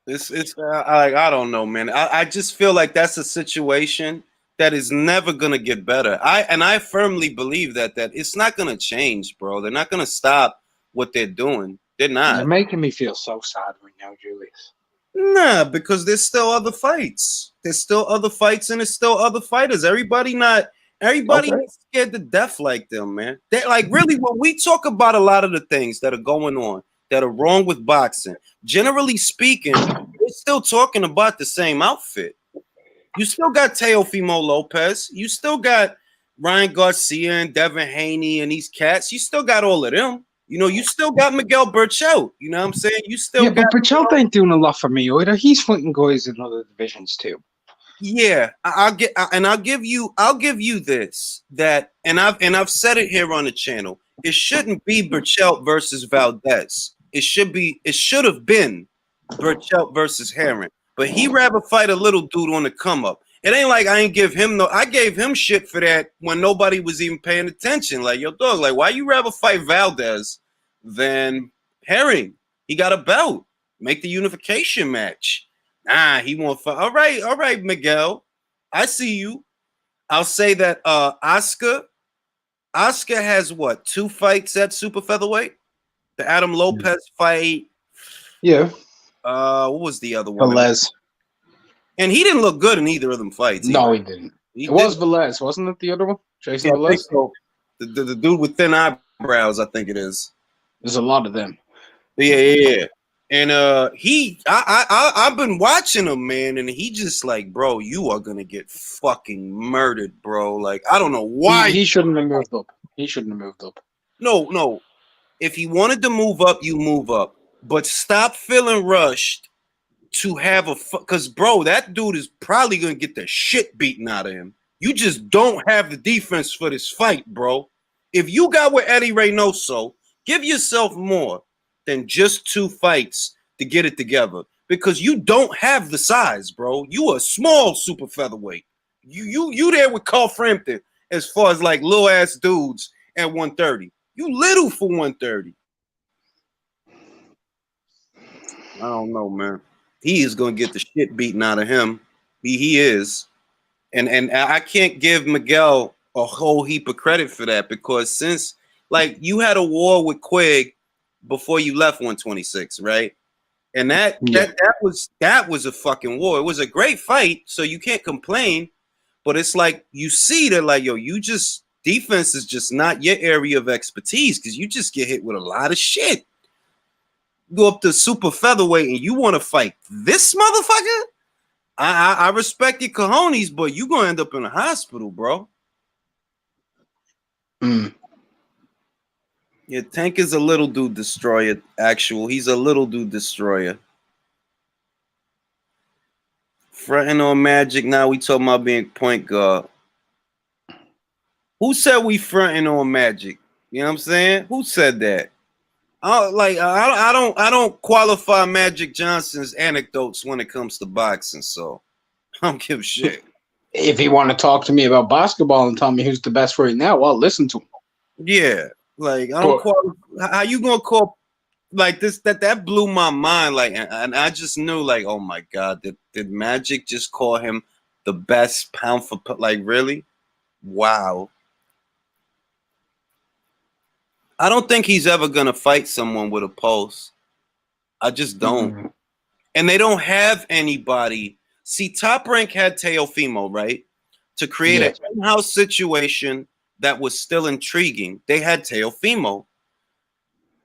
It's I don't know, man. I just feel like that's a situation that is never gonna get better. I firmly believe that it's not gonna change, bro. They're not gonna stop what they're doing. They're not. You're making me feel so sad right now, Julius. Nah, because there's still other fights. There's still other fights, and there's still other fighters. Everybody not scared to death like them, man. They like really when we talk about a lot of the things that are going on that are wrong with boxing, generally speaking, we're still talking about the same outfit. You still got Teofimo Lopez. You still got Ryan Garcia and Devin Haney and these cats. You still got all of them. You know, you still got Miguel Burchell. You know what I'm saying? You still got, but Burchell ain't doing a lot for me either. He's fighting guys in other divisions too. Yeah, I'll give you this, that, and I've said it here on the channel. It shouldn't be Burchell versus Valdez. It should have been Burchell versus Herring. But he rather fight a little dude on the come up. It ain't like I gave him shit for that when nobody was even paying attention. Like, yo, dog, like, why you rather fight Valdez than Herring? He got a belt. Make the unification match. Nah, he won't fight. All right, Miguel. I see you. I'll say that Oscar has what, 2 fights at super featherweight? The Adam Lopez fight. Yeah. What was the other one? Velez. And he didn't look good in either of them fights. No, he didn't. It was Velez, wasn't it? The other one, Jason Velez. I think so. The dude with thin eyebrows, I think it is. There's a lot of them. Yeah. And I've been watching him, man, and he just like, bro, you are gonna get fucking murdered, bro. Like, I don't know why he shouldn't have moved up. He shouldn't have moved up. No. If he wanted to move up, you move up, but stop feeling rushed to have because bro, that dude is probably gonna get the shit beaten out of him. You just don't have the defense for this fight, bro. If you got with Eddie Reynoso, give yourself more than just 2 fights to get it together, because you don't have the size, bro. You a small super featherweight. You there with Carl Frampton as far as like little ass dudes at 130. You little for 130. I don't know, man. He is gonna get the shit beaten out of him. He is. And I can't give Miguel a whole heap of credit for that, because since like you had a war with Quigg before you left 126, right? And that was a fucking war. It was a great fight, so you can't complain. But it's like you see that, like, yo, you just defense is just not your area of expertise, because you just get hit with a lot of shit. Go up to super featherweight and you want to fight this motherfucker? I respect your cojones, but you gonna end up in a hospital, bro. Yeah, Tank is a little dude destroyer. He's a little dude destroyer. Fronting on Magic. Now we talking about being point guard. Who said we fronting on Magic? You know what I'm saying? Who said that? I don't qualify Magic Johnson's anecdotes when it comes to boxing, so I don't give a shit. If you want to talk to me about basketball and tell me who's the best right now, well, listen to him. Yeah, like I don't qualify. How you gonna call like this? That blew my mind. Like, and I just knew, like, oh my god, did Magic just call him the best pound for like really? Wow. I don't think he's ever gonna fight someone with a pulse. I just don't. And they don't have anybody. See, Top Rank had Teofimo, right? To create an in-house situation that was still intriguing. They had Teofimo.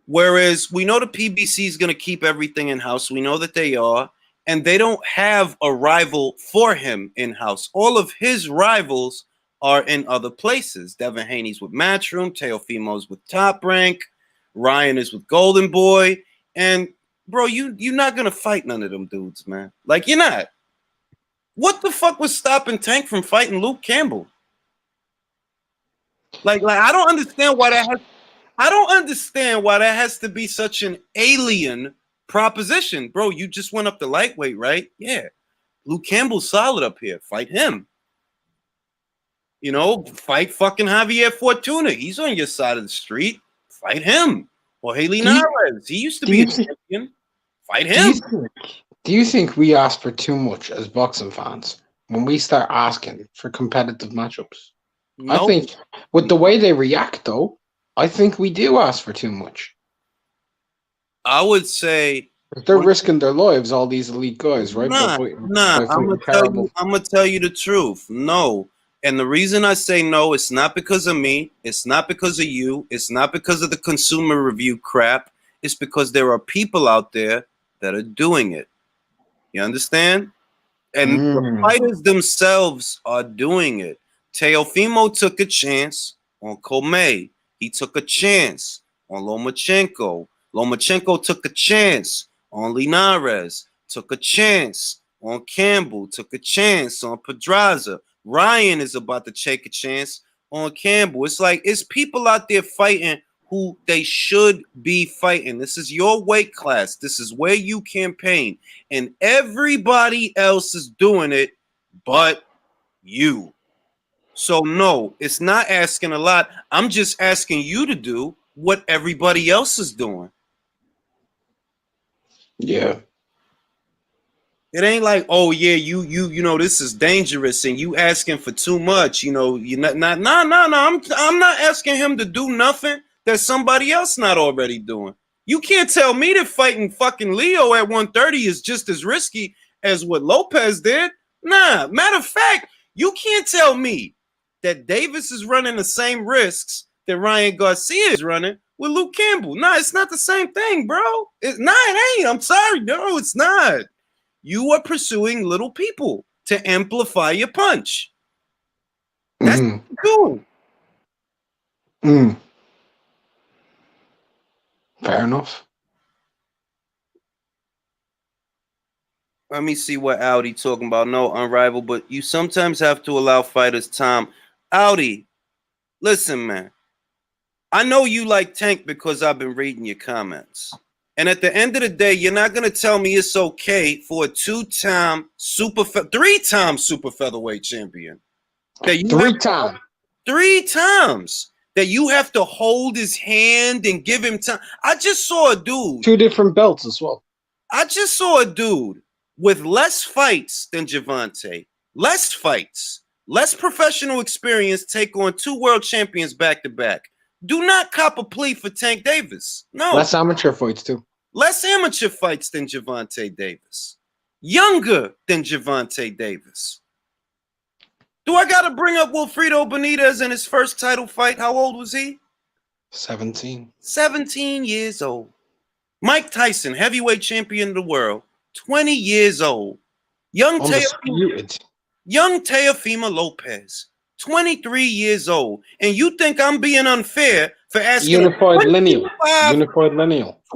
Whereas we know the PBC is going to keep everything in-house. We know that they are. And they don't have a rival for him in-house. All of his rivals are in other places. Devin Haney's with Matchroom. Teofimo's with Top Rank. Ryan is with Golden Boy. And, bro, you're not going to fight none of them dudes, man. Like, you're not. What the fuck was stopping Tank from fighting Luke Campbell? Like I don't understand why that has to be such an alien proposition. Bro, you just went up to lightweight, right? Yeah. Luke Campbell's solid up here. Fight him. You know, fight fucking Javier Fortuna. He's on your side of the street. Fight him. Or Haley Navarez. He used to be a champion. Fight him. Do you think we ask for too much as boxing fans when we start asking for competitive matchups? Nope. I think with the way they react, though, I think we do ask for too much. I would say they're risking their lives, all these elite guys, right? I'm gonna tell you the truth. No. And the reason I say no, it's not because of me. It's not because of you. It's not because of the consumer review crap. It's because there are people out there that are doing it. You understand? And the fighters themselves are doing it. Teofimo took a chance on Comey. He took a chance on Lomachenko. Lomachenko took a chance on Linares. Took a chance on Campbell. Took a chance on Pedraza. Ryan is about to take a chance on Campbell. It's like, it's people out there fighting who they should be fighting. This is your weight class. This is where you campaign. And everybody else is doing it but you. So no, it's not asking a lot. I'm just asking you to do what everybody else is doing. Yeah. It ain't like, oh yeah, you know this is dangerous and you asking for too much. You know, you not no. I'm not asking him to do nothing that somebody else not already doing. You can't tell me that fighting fucking Leo at 130 is just as risky as what Lopez did. Nah, matter of fact, you can't tell me that Davis is running the same risks that Ryan Garcia is running with Luke Campbell. Nah, it's not the same thing, bro. It ain't. I'm sorry, no, it's not. You are pursuing little people to amplify your punch. That's what you're doing. Fair enough. Let me see what Audi talking about. No, unrivaled, but you sometimes have to allow fighters time. Audi, listen, man. I know you like Tank because I've been reading your comments. And at the end of the day, you're not going to tell me it's okay for a three-time super featherweight champion. Three times that you have to hold his hand and give him time. I just saw a dude. 2 different belts as well. I just saw a dude with less fights than Gervonta, less fights, less professional experience take on 2 world champions back to back. Do not cop a plea for Tank Davis. No. Less amateur fights too. Less amateur fights than Gervonta Davis. Younger than Gervonta Davis. Do I got to bring up Wilfredo Benitez in his first title fight? How old was he? 17. 17 years old. Mike Tyson, heavyweight champion of the world, 20 years old. Young Teofimo Lopez, 23 years old. And you think I'm being unfair for asking Unified lineal.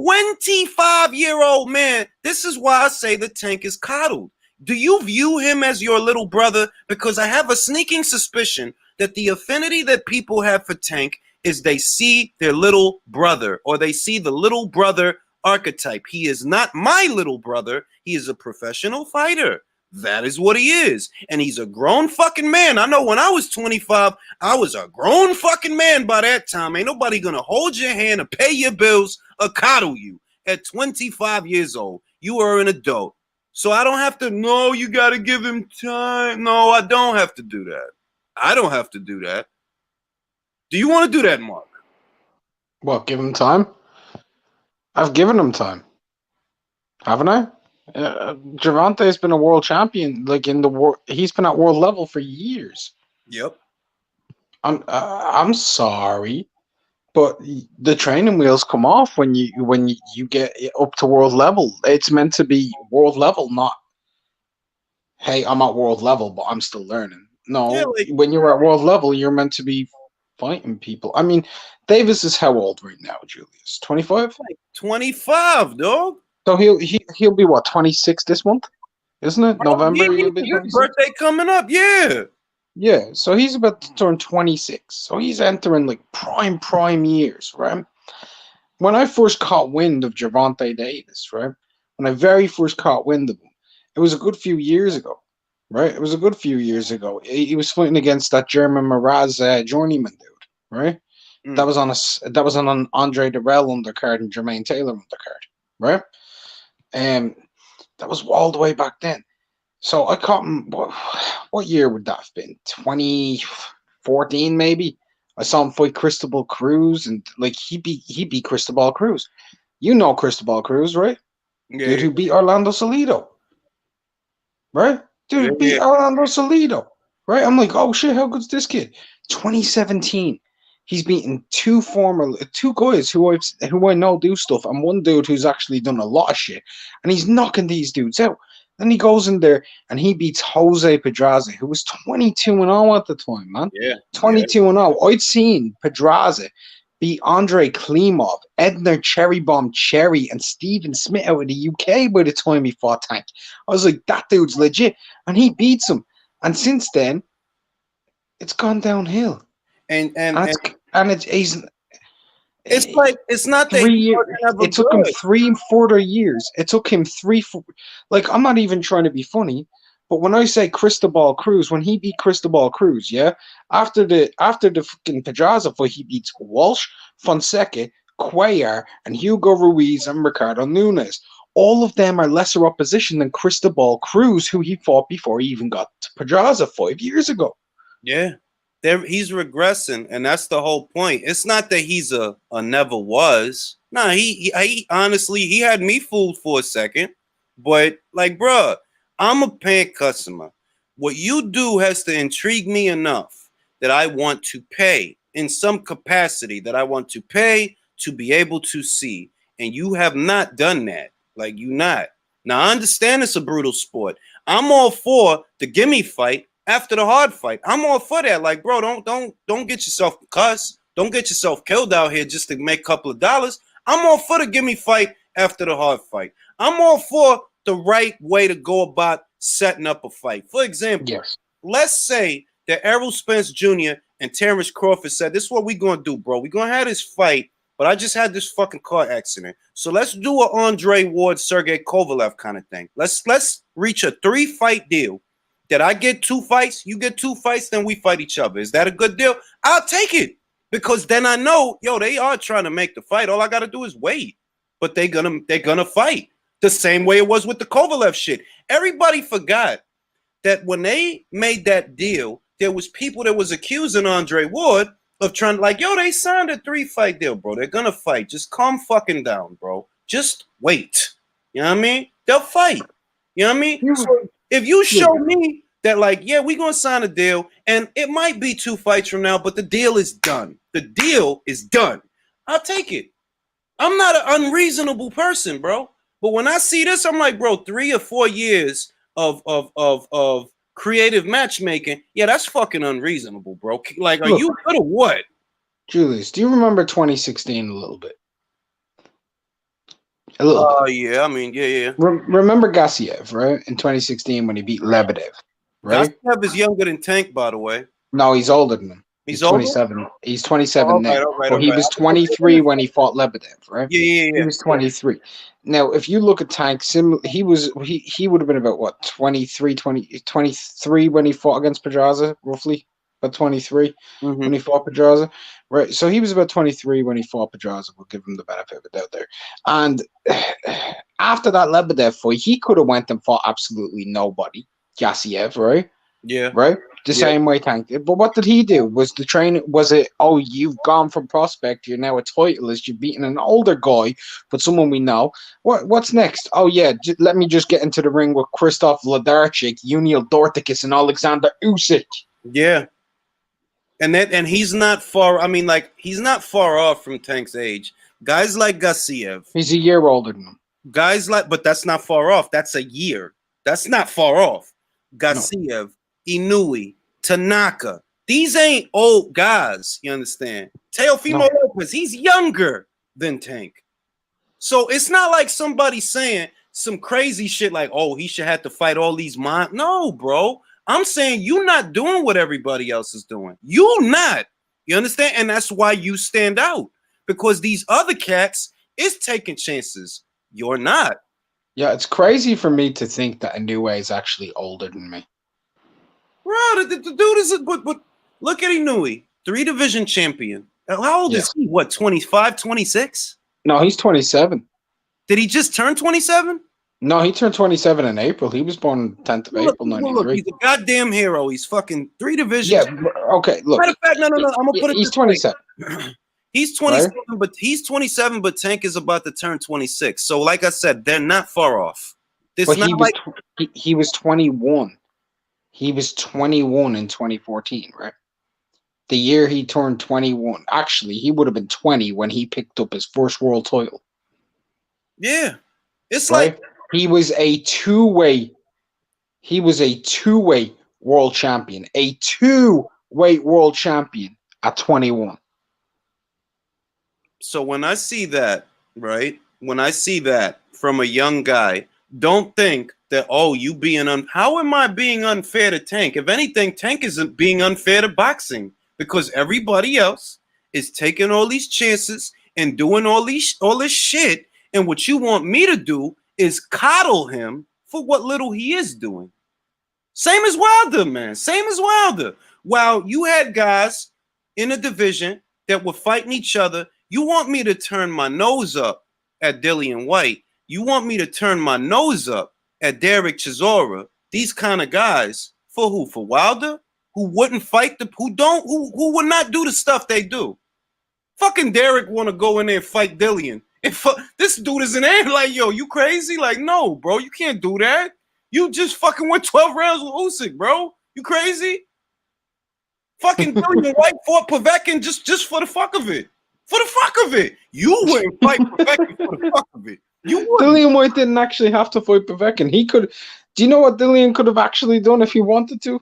25-year-old man. This is why I say the Tank is coddled. Do you view him as your little brother? Because I have a sneaking suspicion that the affinity that people have for Tank is they see their little brother, or they see the little brother archetype. He is not my little brother. He is a professional fighter. That is what he is. And he's a grown fucking man. I know when I was 25, I was a grown fucking man by that time. Ain't nobody gonna hold your hand or pay your bills or coddle you. At 25 years old, you are an adult. So I don't have to, no, you got to give him time. No, I don't have to do that. I don't have to do that. Do you want to do that, Mark? What, give him time? I've given him time. Haven't I? Gervonta has been a world champion, like in the world. He's been at world level for years. Yep. I'm sorry, but the training wheels come off when you get up to world level. It's meant to be world level, not hey, I'm at world level, but I'm still learning. No, yeah, when you're at world level, you're meant to be fighting people. I mean, Davis is how old right now, Julius? 25? 25, dog. So he'll be what, 26 this month, isn't it? November. His birthday coming up, yeah. Yeah, so he's about to turn 26. So he's entering like prime years, right? When I first caught wind of Gervonta Davis, right? When I very first caught wind of him, it was a good few years ago, right? It was a good few years ago. He was fighting against that German Miraz journeyman dude, right? That was on an Andre Durrell undercard and Jermaine Taylor undercard, right? And that was all the way back then. So I caught him. What year would that have been? 2014, maybe. I saw him fight Cristobal Cruz, and like he beat Cristobal Cruz. You know Cristobal Cruz, right? Yeah. Dude who beat Orlando Salido, right? Dude who beat Orlando Salido, right? I'm like, oh shit, how good's this kid? 2017. He's beaten two guys who I know do stuff, and one dude who's actually done a lot of shit, and he's knocking these dudes out. Then he goes in there and he beats Jose Pedraza, who was 22-0 at the time, man. Yeah. 22-0. I'd seen Pedraza beat Andrei Klimov, Edner Cherrybomb Cherry, and Stephen Smith out of the UK by the time he fought Tank. I was like, that dude's legit. And he beats him. And since then, it's gone downhill. And it's like it's not 3 years. It took him 3 further years. It took him 3. Like, I'm not even trying to be funny, but when I say Cristobal Cruz, when he beat Cristobal Cruz, yeah, after the fucking Pedraza fight, he beats Walsh, Fonseca, Cuellar, and Hugo Ruiz and Ricardo Nunes. all of them are lesser opposition than Cristobal Cruz, who he fought before he even got to Pedraza 5 years ago. Yeah. He's regressing, and that's the whole point. It's not that he's a never was. Nah, he honestly, he had me fooled for a second. But, like, bruh, I'm a paying customer. What you do has to intrigue me enough that I want to pay in some capacity, that I want to pay to be able to see. And you have not done that. Like, you not. Now, I understand it's a brutal sport. I'm all for the gimme fight after the hard fight. I'm all for that. Like, bro, don't get yourself cussed. Don't get yourself killed out here just to make a couple of dollars. I'm all for the gimme fight after the hard fight. I'm all for the right way to go about setting up a fight. For example, Yes. let's say that Errol Spence Jr. and Terrence Crawford said, this is what we're going to do, bro. We're going to have this fight, but I just had this fucking car accident. So let's do an Andre Ward, Sergey Kovalev kind of thing. Let's reach a 3-fight deal. That I get 2 fights, you get 2 fights, then we fight each other. Is that a good deal? I'll take it. Because then I know, they are trying to make the fight. All I got to do is wait. But they're gonna fight. The same way it was with the Kovalev shit. Everybody forgot that when they made that deal, there was people that was accusing Andre Ward of trying to, like, they signed a 3-fight deal, bro. They're gonna fight. Just calm fucking down, bro. Just wait. You know what I mean? They'll fight. You know what I mean? So if you show me that, like, yeah, we're going to sign a deal, and it might be 2 fights from now, but the deal is done. The deal is done. I'll take it. I'm not an unreasonable person, bro. But when I see this, I'm like, bro, 3 or 4 years of creative matchmaking, yeah, that's fucking unreasonable, bro. Like, are you good or what? Julius, do you remember 2016 a little bit? A little bit. Oh, yeah. I mean, yeah. Remember Gassiev, right? In 2016 when he beat Lebedev, right? Gassiev is younger than Tank, by the way. No, he's older than him. He's older? 27. He's 27 now. All right, But he was 23 when he fought Lebedev, right? Yeah. He was 23. Now, if you look at Tank, he would have been about what, 23 when he fought against Pedraza, roughly. About 23 when he fought Pedraza, right? So he was about 23 when he fought Pedraza. We'll give him the benefit of the doubt there. And after that Lebedev fight, he could have went and fought absolutely nobody, Gassiev, right? Yeah. Right? The same way Tank did. But what did he do? Was it, oh, you've gone from prospect, you're now a titleist, you're beating an older guy, but someone we know. What's next? Oh, yeah, let me just get into the ring with Krzysztof Wlodarczyk, Uniel Dorticus, and Alexander Usyk. Yeah. And he's not far. I mean, like, he's not far off from Tank's age. Guys like Gassiev. He's a year older than him. But that's not far off. That's a year. That's not far off. Gassiev, Inoue, Tanaka. These ain't old guys. You understand? Teofimo Lopez. He's younger than Tank. So it's not like somebody saying some crazy shit like, oh, he should have to fight all these No, bro. I'm saying you not doing what everybody else is doing. You not. You understand? And that's why you stand out. Because these other cats is taking chances. You're not. Yeah, it's crazy for me to think that Inoue is actually older than me. Bro, the dude is but look at Inoue. 3-division champion. How old is he? What, 25, 26? No, he's 27. Did he just turn 27? No, he turned 27 in April. He was born 10th of April, 93. Look, he's a goddamn hero. He's fucking 3 divisions. Yeah, okay, look. Matter of fact, no. I'm gonna put it. He's 27. He's 27, right? But Tank is about to turn 26. So, like I said, they're not far off. But he was 21. He was 21 in 2014, right? The year he turned 21. Actually, he would have been 20 when he picked up his first world title. Yeah, it's right? like. He was a two-way world champion. A two-way world champion at 21. So when I see that, right? When I see that from a young guy, don't think that, oh, you being how am I being unfair to Tank? If anything, Tank isn't being unfair to boxing because everybody else is taking all these chances and doing all this shit. And what you want me to do is coddle him for what little he is doing. Same as Wilder, man. Same as Wilder. While you had guys in a division that were fighting each other, you want me to turn my nose up at Dillian White. You want me to turn my nose up at Derek Chisora, these kind of guys, for who? For Wilder? Who wouldn't fight who would not do the stuff they do. Fucking Derek want to go in there and fight Dillian. This dude is in there like, yo, you crazy? Like, no, bro, you can't do that. You just fucking went 12 rounds with Usyk, bro. You crazy? Fucking Dillian White fought Povetkin just for the fuck of it. For the fuck of it. You wouldn't fight Povetkin for the fuck of it. You wouldn't. Dillian White didn't actually have to fight Povetkin. He could. Do you know what Dillian could have actually done if he wanted to?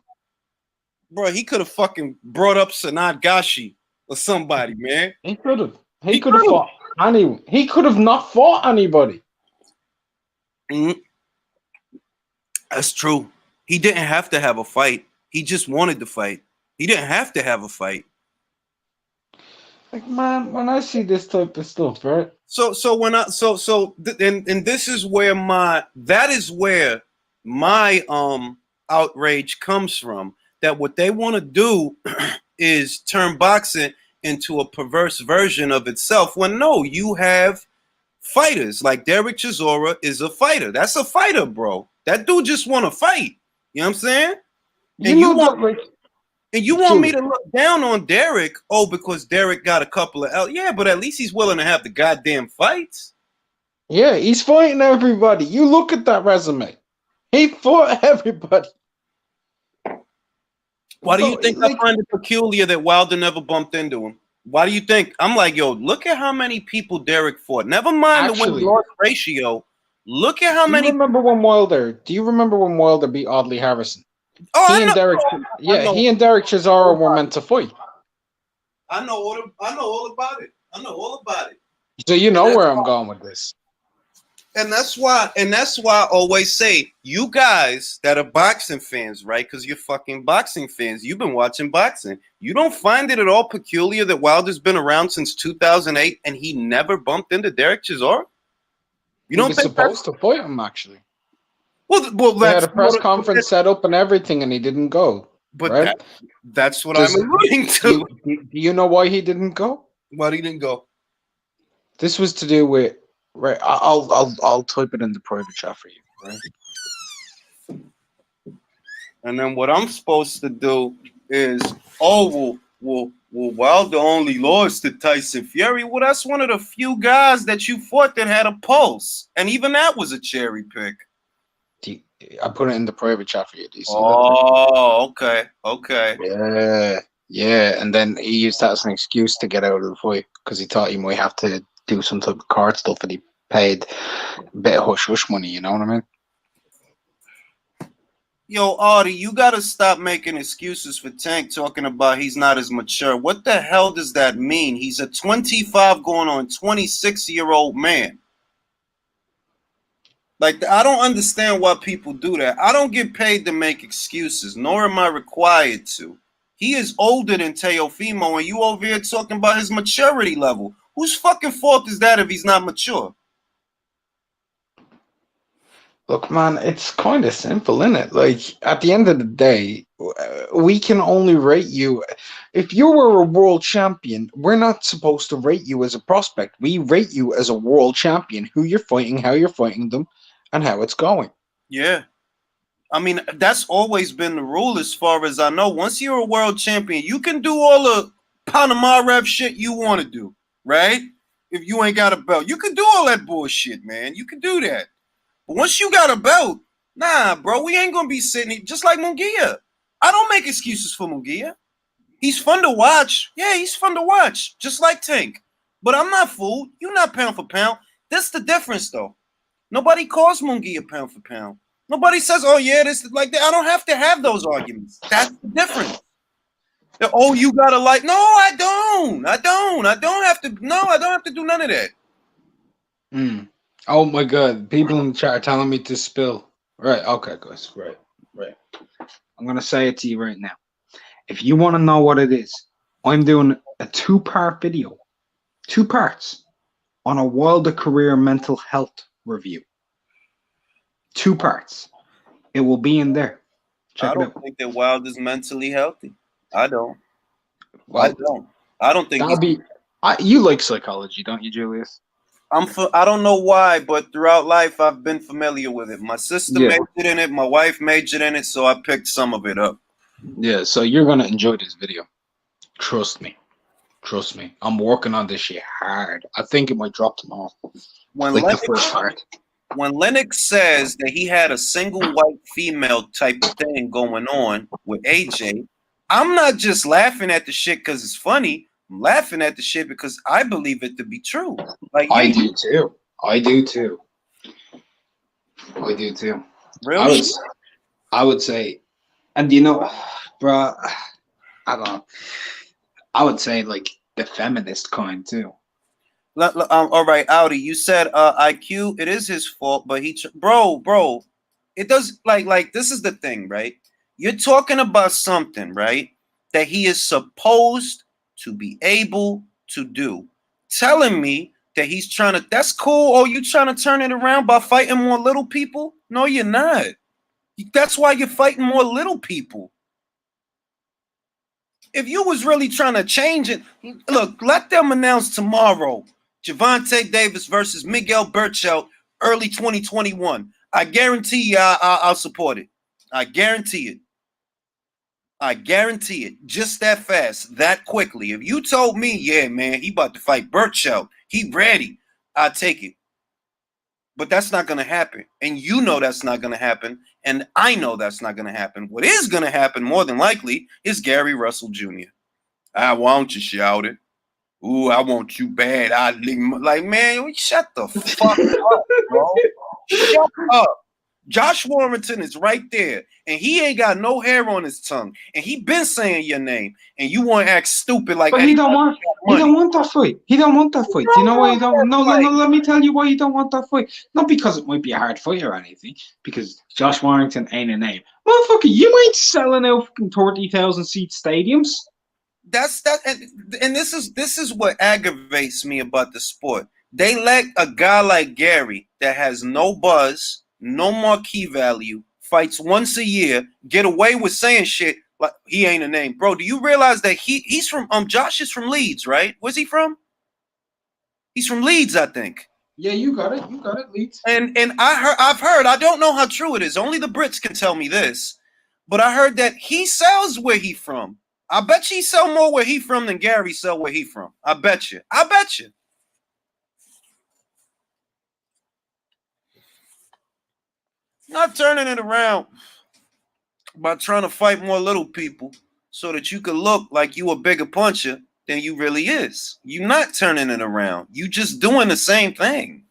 Bro, he could have fucking brought up Sanad Gashi or somebody, man. He could have. He could have fought anyone. He could have not fought anybody. Mm-hmm. That's true. He didn't have to have a fight. He just wanted to fight. He didn't have to have a fight. Like, man, when I see this type of stuff, right? And this is where my outrage comes from. That what they want to do is turn boxing into a perverse version of itself. When no, you have fighters like Derek Chisora is a fighter. That's a fighter, bro. That dude just want to fight. You know what I'm saying? And you want me to look down on Derek? Oh, because Derek got a couple of L. Yeah, but at least he's willing to have the goddamn fights. Yeah, he's fighting everybody. You look at that resume. He fought everybody. Why do you think I find it peculiar that Wilder never bumped into him? Why do you think? I'm like, yo, look at how many people Derek fought. Never mind the win-loss ratio. Look at how many. Do you remember when Wilder beat Audley Harrison? Oh, he and Derek Chisora were meant to fight. I know all about it. So you know where I'm going with this. And that's why I always say, you guys that are boxing fans, right? Because you're fucking boxing fans. You've been watching boxing. You don't find it at all peculiar that Wilder's been around since 2008 and he never bumped into Derek Chisora? You don't think supposed to fight him, actually? Well, they had a press conference set up and everything, and he didn't go. But right? that's what I'm alluding to. Do you know why he didn't go? Why he didn't go? This was to do with. Right, I'll type it in the private chat for you. Right. And then what I'm supposed to do is, Wilder only lost to Tyson Fury. Well, that's one of the few guys that you fought that had a pulse, and even that was a cherry pick. I put it in the private chat for you. Do you see that? Okay. Yeah, and then he used that as an excuse to get out of the fight because he thought he might have to do some type of card stuff, and he paid a bit of hush money. You know what I mean? Yo, Artie, you gotta stop making excuses for Tank talking about he's not as mature. What the hell does that mean? He's a 25 going on 26-year-old man. Like, I don't understand why people do that. I don't get paid to make excuses, nor am I required to. He is older than Teofimo, and you over here talking about his maturity level. Whose fucking fault is that if he's not mature? Look, man, it's kind of simple, isn't it? Like, at the end of the day, we can only rate you. If you were a world champion, we're not supposed to rate you as a prospect. We rate you as a world champion, who you're fighting, how you're fighting them, and how it's going. Yeah. I mean, that's always been the rule as far as I know. Once you're a world champion, you can do all the Panamarev shit you want to do, right? If you ain't got a belt. You can do all that bullshit, man. You can do that. But once you got a belt, nah, bro, we ain't going to be sitting here just like Munguia. I don't make excuses for Munguia. He's fun to watch. Yeah, he's fun to watch, just like Tank. But I'm not fooled. You're not pound for pound. That's the difference, though. Nobody calls Munguia pound for pound. Nobody says, oh, yeah, this is like that. I don't have to have those arguments. That's the difference. Oh, you got to like, no, I don't have to do none of that. Oh, my God. People in the chat are telling me to spill. Right. Okay, guys. Right. I'm going to say it to you right now. If you want to know what it is, I'm doing a 2-part video. 2 parts on a Wilder career mental health review. 2 parts. It will be in there. Check it out. I don't think that Wilder's mentally healthy. I don't. Well, I don't think that'll be. You like psychology, don't you, Julius? I don't know why, but throughout life I've been familiar with it. My sister Yeah. majored in it, my wife majored in it, so I picked some of it up. Yeah, so you're gonna enjoy this video. Trust me. Trust me. I'm working on this shit hard. I think it might drop tomorrow. When Like the Lennox, first part. when Lennox says that he had a single white female type of thing going on with AJ, I'm not just laughing at the shit because it's funny. I'm laughing at the shit because I believe it to be true. Like I you, do too. I do too. I do too. real I would shit. I would say, and you know, bruh, I don't know. I would say like the feminist kind too. All right, Audi. You said IQ. It is his fault, but bro. It does like this is the thing, right? You're talking about something, right? That he is supposed to be able to do. Telling me that he's trying to. That's cool. Oh, you trying to turn it around by fighting more little people? No, you're not. That's why you're fighting more little people. If you was really trying to change it, look, let them announce tomorrow Javante Davis versus Miguel Burchell, early 2021. I guarantee you I'll support it. I guarantee it. I guarantee it. Just that fast, that quickly. If you told me, yeah, man, he about to fight Burchell, he ready, I'd take it. But that's not going to happen. And you know that's not going to happen. And I know that's not going to happen. What is going to happen, more than likely, is Gary Russell Jr. I want you, shouted. Ooh, I want you bad. Like, man, shut the fuck up, bro. Shut up. Josh Warrington is right there, and he ain't got no hair on his tongue, and he been saying your name, and you want to act stupid like But he don't want that fight. He don't want that fight. Do you know why he don't? No, let me tell you why he don't want that fight. Not because it might be a hard fight or anything. Because Josh Warrington ain't a name. Motherfucker, you ain't selling out fucking 30,000 seat stadiums. That's that, and this is what aggravates me about the sport. They let a guy like Gary that has no buzz, no marquee value, fights once a year, get away with saying shit like he ain't a name, bro. Do you realize that he's from Josh is from Leeds, right? Where's he from? He's from Leeds, I think. Yeah, you got it. You got it, Leeds. And I've heard. I don't know how true it is. Only the Brits can tell me this, but I heard that he sells where he from. I bet you he sell more where he from than Gary sell where he from. I bet you. I bet you. Not turning it around by trying to fight more little people so that you could look like you a bigger puncher than you really is. You're not turning it around. You just doing the same thing.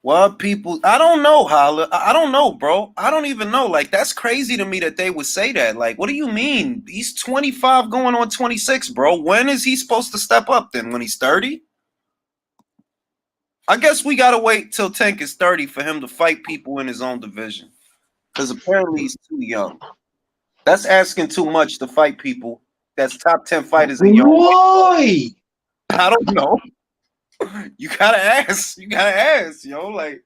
Well, people, I don't know, Holla. I don't know, bro. I don't even know. Like, that's crazy to me that they would say that. Like, what do you mean? He's 25 going on 26, bro. When is he supposed to step up then? When he's 30? I guess we got to wait till Tank is 30 for him to fight people in his own division. Because apparently he's too young. That's asking too much to fight people that's top 10 fighters in your Why? I don't know. You gotta ask. You gotta ask, yo. Like,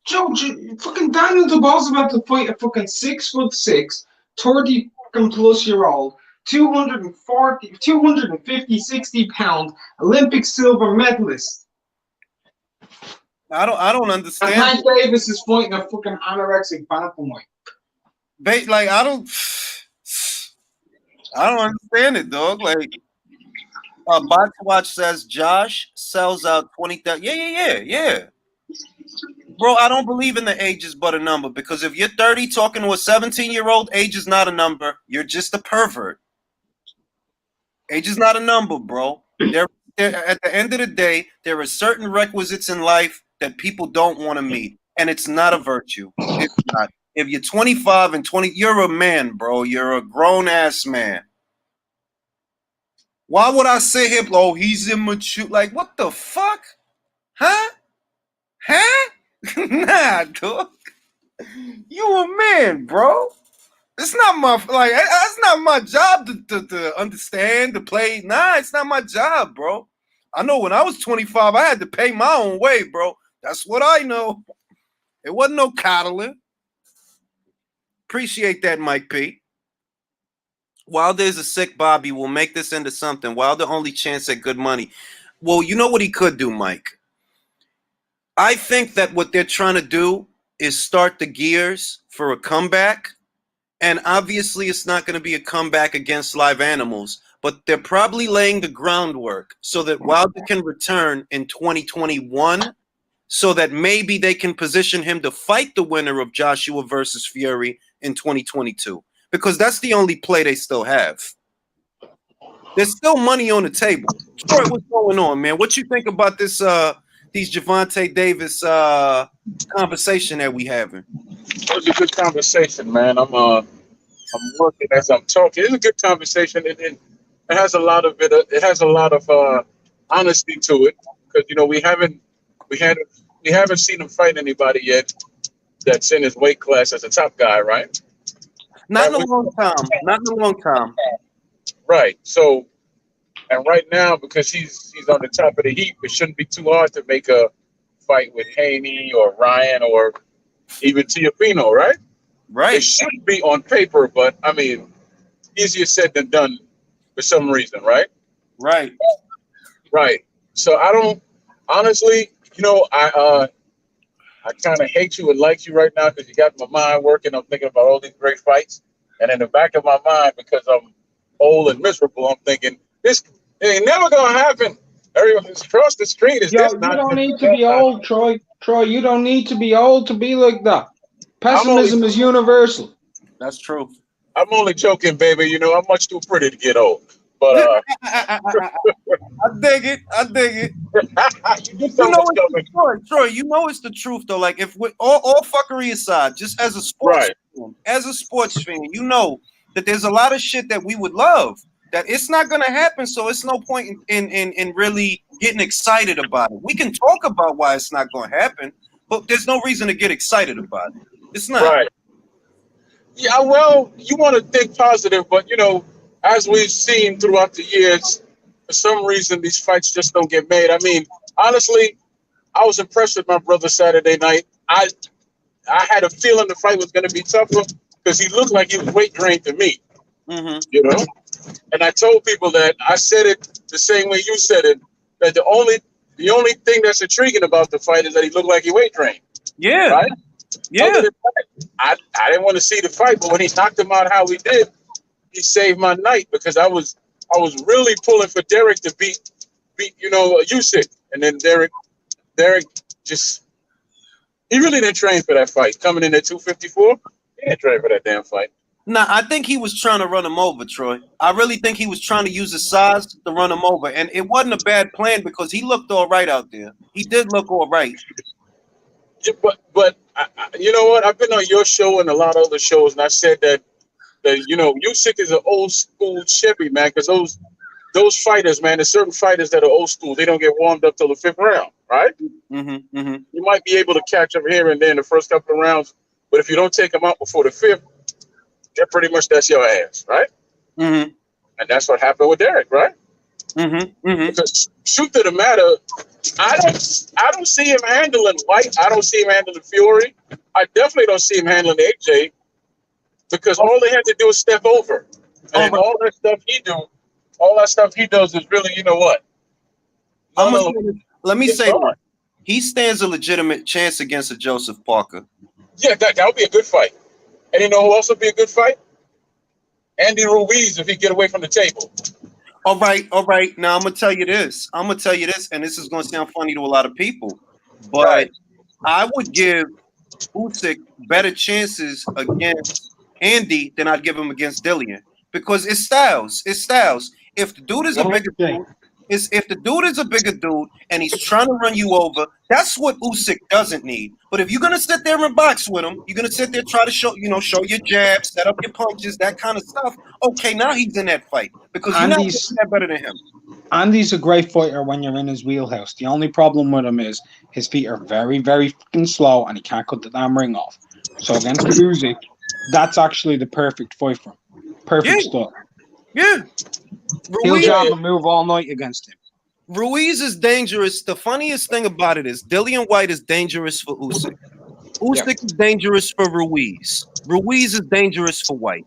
Joe, fucking Daniel Dubois about to fight a fucking 6'6", 30 fucking plus year old, 250, 60 pound Olympic silver medalist. I don't understand. And Hank Davis is fighting a fucking anorexic bantamweight. Like, I don't understand it, dog. Like, Box Watch says Josh sells out 20,000. Yeah. Bro, I don't believe in the age is but a number, because if you're 30 talking to a 17-year-old, age is not a number. You're just a pervert. Age is not a number, bro. At the end of the day, there are certain requisites in life that people don't want to meet, and it's not a virtue. It's not. If you're 25 and 20, you're a man, bro. You're a grown-ass man. Why would I sit here, oh, he's immature? Like, what the fuck? Huh? Nah, dog. You a man, bro. It's not my that's not my job to understand, to play. Nah, it's not my job, bro. I know when I was 25, I had to pay my own way, bro. That's what I know. It wasn't no coddling. Appreciate that, Mike P. Wilder's a sick Bobby. We'll make this into something. Wilder only chance at good money. Well, you know what he could do, Mike? I think that what they're trying to do is start the gears for a comeback. And obviously, it's not going to be a comeback against live animals, but they're probably laying the groundwork so that Wilder can return in 2021, so that maybe they can position him to fight the winner of Joshua versus Fury in 2022, because that's the only play they still have. There's still money on the table. Troy, what's going on, man? What you think about this? These Gervonta Davis conversation that we having? It was a good conversation, man. I'm working as I'm talking. It's a good conversation. It has a lot of it. It has a lot of honesty to it, because we haven't seen him fight anybody yet that's in his weight class as a top guy, right? Not in a long time. Not in a long time. Right. So, and right now, because he's on the top of the heap, it shouldn't be too hard to make a fight with Haney or Ryan or even Tiafino, right? Right. It should be on paper, but I mean, easier said than done for some reason, right? Right. Right. So I don't honestly, I kind of hate you and like you right now because you got my mind working. I'm thinking about all these great fights, and in the back of my mind, because I'm old and miserable, I'm thinking this ain't never gonna happen. Everyone across the street is Yo, this you not. don't need to be old, Troy. Troy, you don't need to be old to be like that. I'm only, Pessimism is universal. That's true. I'm only joking, baby. I'm much too pretty to get old. But I dig it. I dig it. you know Troy, you know it's the truth though. Like, if we all fuckery aside, just as a sports fan, you know that there's a lot of shit that we would love that it's not gonna happen. So it's no point in really getting excited about it. We can talk about why it's not gonna happen, but there's no reason to get excited about it. It's not. Right. Yeah, well, you want to think positive, but as we've seen throughout the years, for some reason these fights just don't get made. I mean, honestly, I was impressed with my brother Saturday night. I had a feeling the fight was going to be tougher because he looked like he was weight drained to me. Mm-hmm. And I told people that I said it the same way you said it. That the only thing that's intriguing about the fight is that he looked like he weight drained. Yeah. Right. Yeah. Other than that, I didn't want to see the fight, but when he knocked him out how he did, he saved my night because I was really pulling for Derek to beat Usyk, and then Derek just he really didn't train for that fight. Coming in at 254, he didn't train for that damn fight. Nah, I think he was trying to run him over, Troy. I really think he was trying to use his size to run him over, and it wasn't a bad plan because he looked all right out there. He did look all right. Yeah, but you know what? I've been on your show and a lot of other shows, and I said that Usyk is an old school Chevy, man, because those fighters, man, there's certain fighters that are old school. They don't get warmed up till the 5th round, right? Mm-hmm, mm-hmm. You might be able to catch them here and there in the first couple of rounds, but if you don't take them out before the 5th, they're pretty much that's your ass, right? Mm-hmm. And that's what happened with Derek, right? Mm-hmm. Mm-hmm. Because truth of the matter, I don't see him handling White. I don't see him handling Fury. I definitely don't see him handling AJ because all they had to do is step over, and all that stuff he does is really, you know what? Let me say that he stands a legitimate chance against a Joseph Parker. Yeah, that would be a good fight. And you know who else would be a good fight? Andy Ruiz if he get away from the table. All right. Now I'm gonna tell you this, and this is gonna sound funny to a lot of people, but Right. I would give Usyk better chances against Andy than I'd give him against Dillian because it's styles. If the dude is a bigger dude, if the dude is a bigger dude and he's trying to run you over, that's what Usyk doesn't need. But if you're gonna sit there and box with him, you're gonna sit there try to show your jabs, set up your punches, that kind of stuff. Okay, now he's in that fight because you're not getting that better than him. Andy's a great fighter when you're in his wheelhouse. The only problem with him is his feet are very, very fucking slow and he can't cut the damn ring off. So against Usyk, that's actually the perfect fight for him. Perfect stuff. Yeah. He'll jab and move all night against him. Ruiz is dangerous. The funniest thing about it is Dillian White is dangerous for Usyk. Usyk is dangerous for Ruiz. Ruiz is dangerous for White.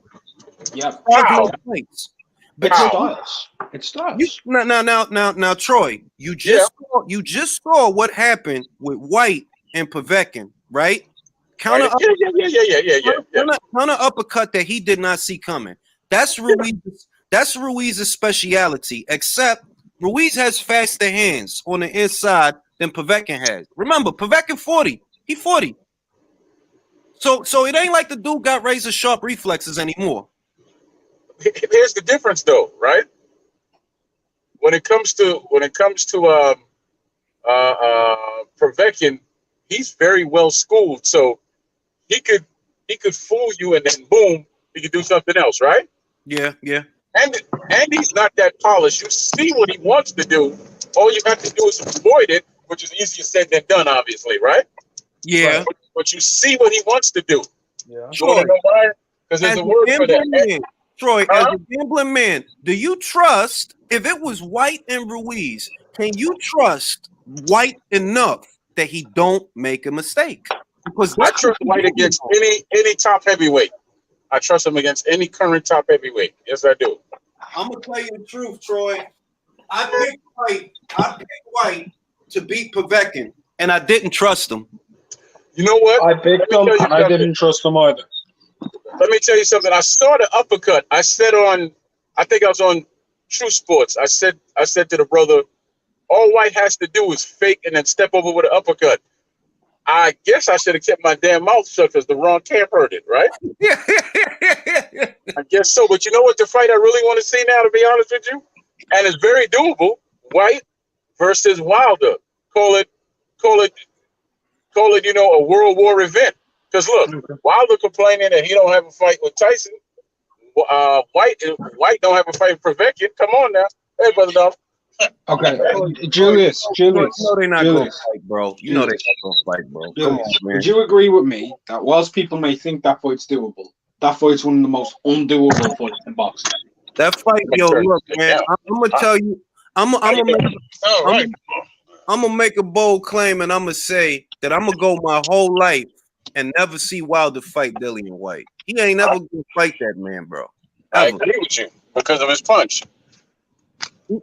Yeah. Fraudulent How? fights. It's Because styles. It's styles. now, Troy, you just saw what happened with White and Povetkin, right? Counter counter uppercut that he did not see coming. That's Ruiz's speciality. Except Ruiz has faster hands on the inside than Povetkin has. Remember, Povetkin 40. He 40. So it ain't like the dude got razor sharp reflexes anymore. Here's the difference, though, right? When it comes to Povetkin, he's very well schooled, so he could fool you, and then boom, he could do something else, right? Yeah. And he's not that polished. You see what he wants to do. All you have to do is avoid it, which is easier said than done, obviously, right? Yeah. But you see what he wants to do. Yeah. You want to know why? Because there's As a word for that. man, Troy, as Huh? a gambling man, do you trust, if it was White and Ruiz, can you trust White enough that he don't make a mistake? Because I trust White against any top heavyweight. I trust him against any current top heavyweight. Yes, I do. I'm gonna tell you the truth, Troy. I picked White to beat Povetkin, and I didn't trust him. You know what? I picked him, and I didn't trust him either. Let me tell you something. I saw the uppercut. I think I was on True Sports. I said to the brother, all White has to do is fake and then step over with an uppercut. I guess I should have kept my damn mouth shut because the wrong camp heard it, right? Yeah. I guess so. But you know what the fight I really want to see now, to be honest with you? And it's very doable. White versus Wilder. Call it, a World War event. Because look, Wilder complaining that he don't have a fight with Tyson. White don't have a fight with Povetkin. Come on now. Hey, brother Dolph. Okay, Julius. You know they're not gonna fight, bro. You know they're not gonna fight, bro. Come on, man. Would you agree with me that whilst people may think that fight's doable, that fight's one of the most undoable fights in boxing? That fight, yo, look, man. I'm gonna tell you. I'm gonna make a bold claim, and I'm gonna say that I'm gonna go my whole life and never see Wilder fight Dillian White. He ain't never gonna fight that man, bro. I agree with you because of his punch.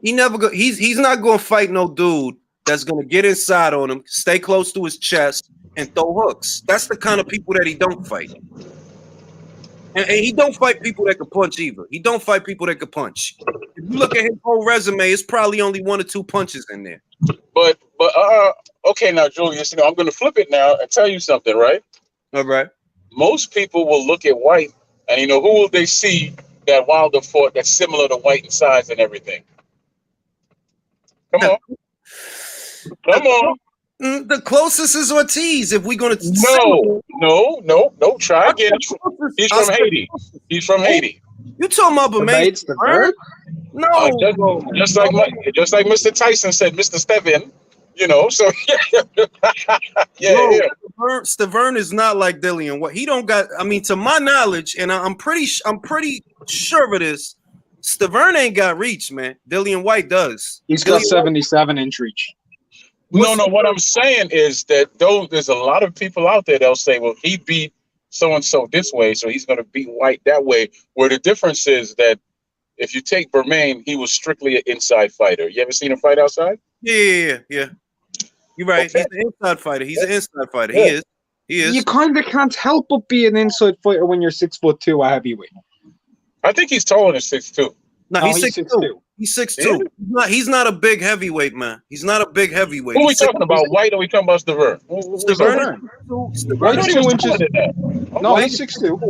He never go. He's not gonna fight no dude that's gonna get inside on him, stay close to his chest, and throw hooks. That's the kind of people that he don't fight. And he don't fight people that can punch either. He don't fight people that can punch. If you look at his whole resume, it's probably only 1 or 2 punches in there. But okay, now Julius, I'm going to flip it now and tell you something, right? All right. Most people will look at White, and who will they see that Wilder fought that's similar to White in size and everything? Come on. The closest is Ortiz. If we're gonna no. Try again. He's from Haiti. You talking about Bermaid? No, just like Mr. Tyson said, Mr. Steven. So yeah. Stavern is not like Dillian. What he don't got? I mean, to my knowledge, and I'm pretty sure of this. Stavern ain't got reach, man. Dillian White does. He's got 77-inch reach. No. What I'm saying is that there's a lot of people out there that'll say, well, he beat so and so this way, so he's going to beat White that way. Where the difference is that if you take Bermain, he was strictly an inside fighter. You ever seen him fight outside? Yeah. You're right. Okay. He's an inside fighter. Yeah. He is. You kind of can't help but be an inside fighter when you're 6'2" a heavyweight. I think he's taller than 6'2". No, he's 6'2". He's 6'2". Yeah. He's not a big heavyweight, man. He's not a big heavyweight. Who are we talking about? White or we talking about Stavern? White's 2 inches. No, he's 6'2".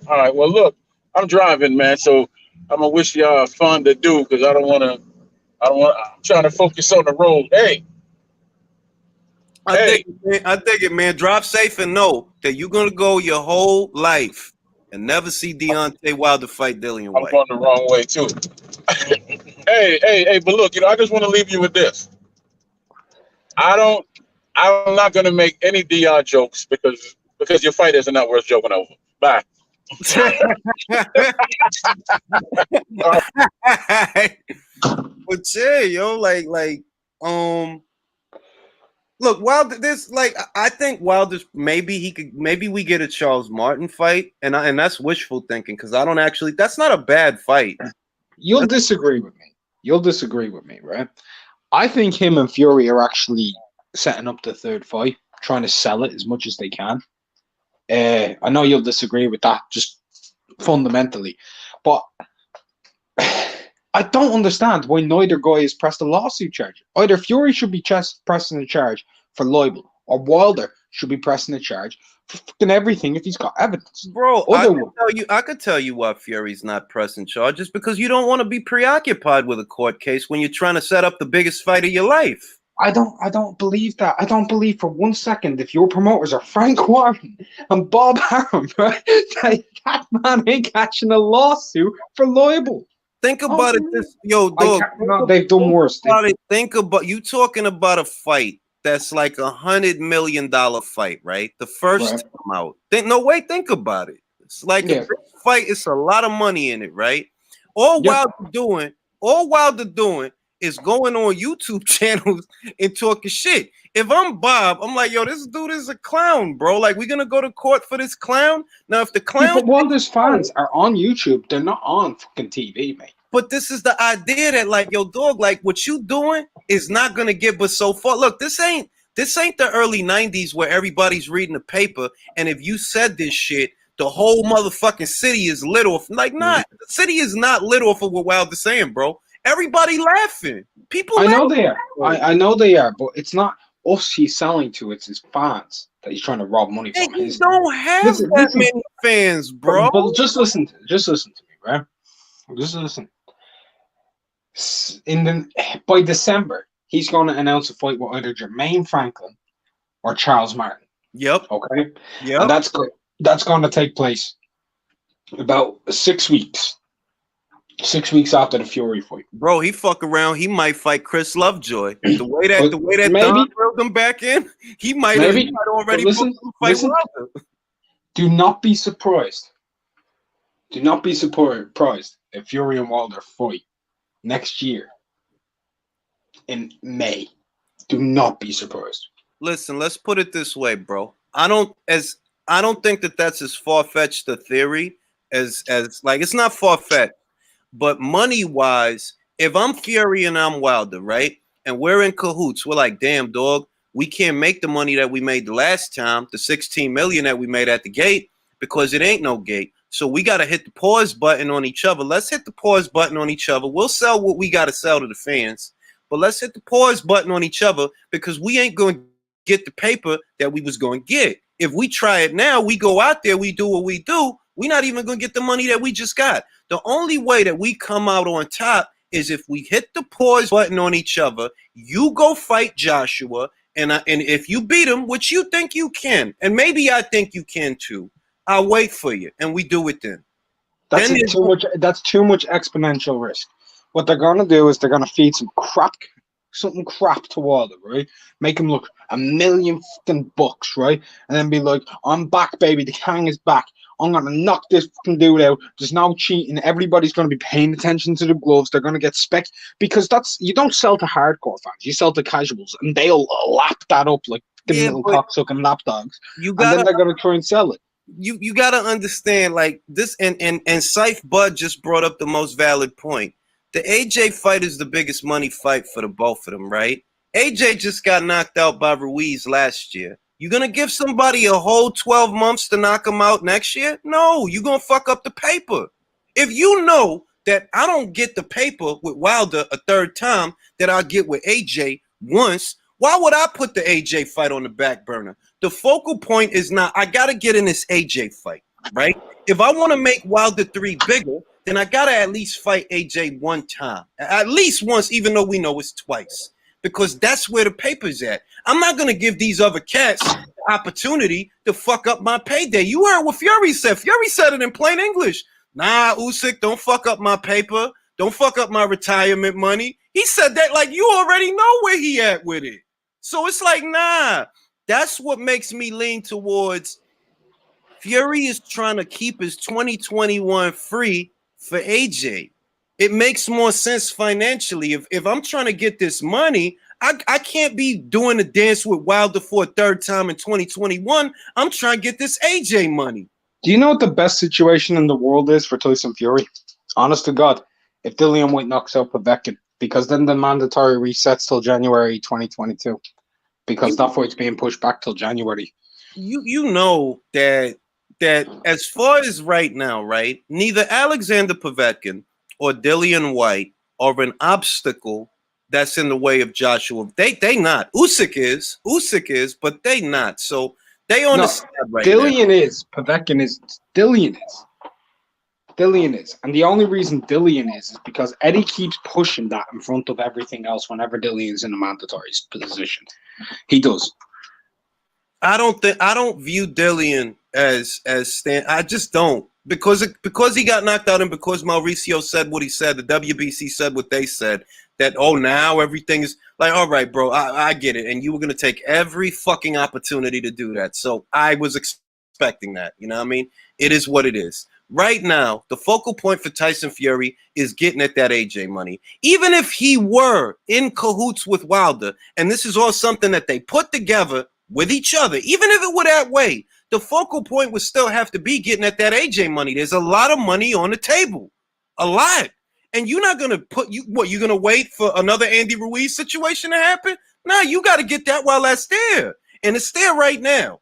All right. Well, look, I'm driving, man, so I'm gonna wish y'all fun to do because I don't want to. I'm trying to focus on the road. Hey. I think it, man. Drive safe and know that you're gonna go your whole life and never see Deontay Wilder fight Dillian White. I'm going the wrong way too. hey, but look, I just want to leave you with this. I'm not gonna make any DR jokes because your fighters are not worth joking over. Bye. But yeah, yo, like Look, Wilder. This like I think Wilder. Maybe we get a Charles Martin fight, and that's wishful thinking because I don't actually. That's not a bad fight. You'll disagree with me. You'll disagree with me, right? I think him and Fury are actually setting up the third fight, trying to sell it as much as they can. I know you'll disagree with that, just fundamentally, but I don't understand why neither guy has pressed a lawsuit charge. Either Fury should be pressing a charge for libel, or Wilder should be pressing a charge for fucking everything if he's got evidence. Bro, I could tell you why Fury's not pressing charges because you don't want to be preoccupied with a court case when you're trying to set up the biggest fight of your life. I don't believe that. I don't believe for 1 second if your promoters are Frank Warren and Bob Arum, right, that man ain't catching a lawsuit for libel. Think about it, dog. No, they've done worse. Think about you talking about a fight that's like $100 million fight, right? The first time out. Think about it. It's like a big fight. It's a lot of money in it, right? All Wilder doing is going on YouTube channels and talking shit. If I'm Bob, I'm like, yo, this dude is a clown, bro. Like, we're gonna go to court for this clown. Now, if the clown, but Wilder's fans are on YouTube, they're not on fucking TV, mate. But this is the idea that, like, yo, dog, like, what you doing is not gonna get but so far. Look, this ain't the early 90s where everybody's reading the paper, and if you said this shit, the whole motherfucking city is lit off. Like, nah, the city is not lit off of what Wilder's saying, bro. Everybody laughing. People I know they are. I know they are, but it's not us he's selling to, it's his fans that he's trying to rob money from. He don't have that many fans, bro. But just listen to me, right? Just listen. By December, he's going to announce a fight with either Jermaine Franklin or Charles Martin. Yep. Okay. Yep. And that's going to take place about 6 weeks. 6 weeks after the Fury fight. Bro, he fuck around. He might fight Chris Lovejoy. The way that maybe, Don reeled him back in, he might have already listen, fight Wilder. Do not be surprised. Do not be surprised if Fury and Wilder fight next year in May. Do not be surprised. Listen, let's put it this way, bro. I don't think that that's as far-fetched a theory as like it's not far-fetched. But money-wise, if I'm Fury and I'm Wilder, right, and we're in cahoots, we're like, damn, dog, we can't make the money that we made the last time, the $16 million that we made at the gate, because it ain't no gate. So we got to hit the pause button on each other. Let's hit the pause button on each other. We'll sell what we got to sell to the fans, but let's hit the pause button on each other because we ain't going to get the paper that we was going to get. If we try it now, we go out there, we do what we do, we're not even going to get the money that we just got. The only way that we come out on top is if we hit the pause button on each other. You go fight Joshua, and if you beat him, which you think you can, and maybe I think you can too, I'll wait for you, and we do it then. That's too much exponential risk. What they're going to do is they're going to feed something crap to Wilder, right? Make him look $1 million fucking bucks, right? And then be like, I'm back, baby. The king is back. I'm going to knock this fucking dude out. There's no cheating. Everybody's going to be paying attention to the gloves. They're going to get spec because you don't sell to hardcore fans. You sell to casuals, and they'll lap that up like the little cocksucking lapdogs. And then they're going to try and sell it. You got to understand, like this, and Syfe Bud just brought up the most valid point. The AJ fight is the biggest money fight for the both of them, right? AJ just got knocked out by Ruiz last year. You gonna give somebody a whole 12 months to knock him out next year? No, you gonna fuck up the paper. If you know that I don't get the paper with Wilder a third time that I get with AJ once, why would I put the AJ fight on the back burner? The focal point is not, I gotta get in this AJ fight, right? If I want to make Wilder 3 bigger, then I gotta at least fight AJ one time. At least once, even though we know it's twice. Because that's where the paper's at. I'm not going to give these other cats the opportunity to fuck up my payday. You heard what Fury said. Fury said it in plain English. Nah, Usyk, don't fuck up my paper. Don't fuck up my retirement money. He said that like you already know where he at with it. So it's like, nah. That's what makes me lean towards Fury is trying to keep his 2021 free for AJ. It makes more sense financially. If I'm trying to get this money, I can't be doing a dance with Wilder for a third time in 2021. I'm trying to get this AJ money. Do you know what the best situation in the world is for Tyson Fury? Honest to God, if Dillian White knocks out Povetkin, because then the mandatory resets till January 2022. Because that fight's being pushed back till January. You know that as far as right now, right? Neither Alexander Povetkin or Dillian White are an obstacle that's in the way of Joshua. They not. Usyk is, but they not. So they on the side right Dillian now. is. Povetkin is. Dillian is. Dillian is. And the only reason Dillian is because Eddie keeps pushing that in front of everything else whenever Dillian's in a mandatory position. He does. I don't view Dillian as I just don't because he got knocked out and because Mauricio said what he said, the WBC said what they said, that now everything is like, all right, bro, I get it, and you were gonna take every fucking opportunity to do that. So I was expecting that. You know what I mean? It is what it is. Right now, the focal point for Tyson Fury is getting at that AJ money. Even if he were in cahoots with Wilder, and this is all something that they put together with each other, even if it were that way, the focal point would still have to be getting at that AJ money. There's a lot of money on the table. A lot. And you're not going to you're going to wait for another Andy Ruiz situation to happen? Nah, you got to get that while that's there. And it's there right now.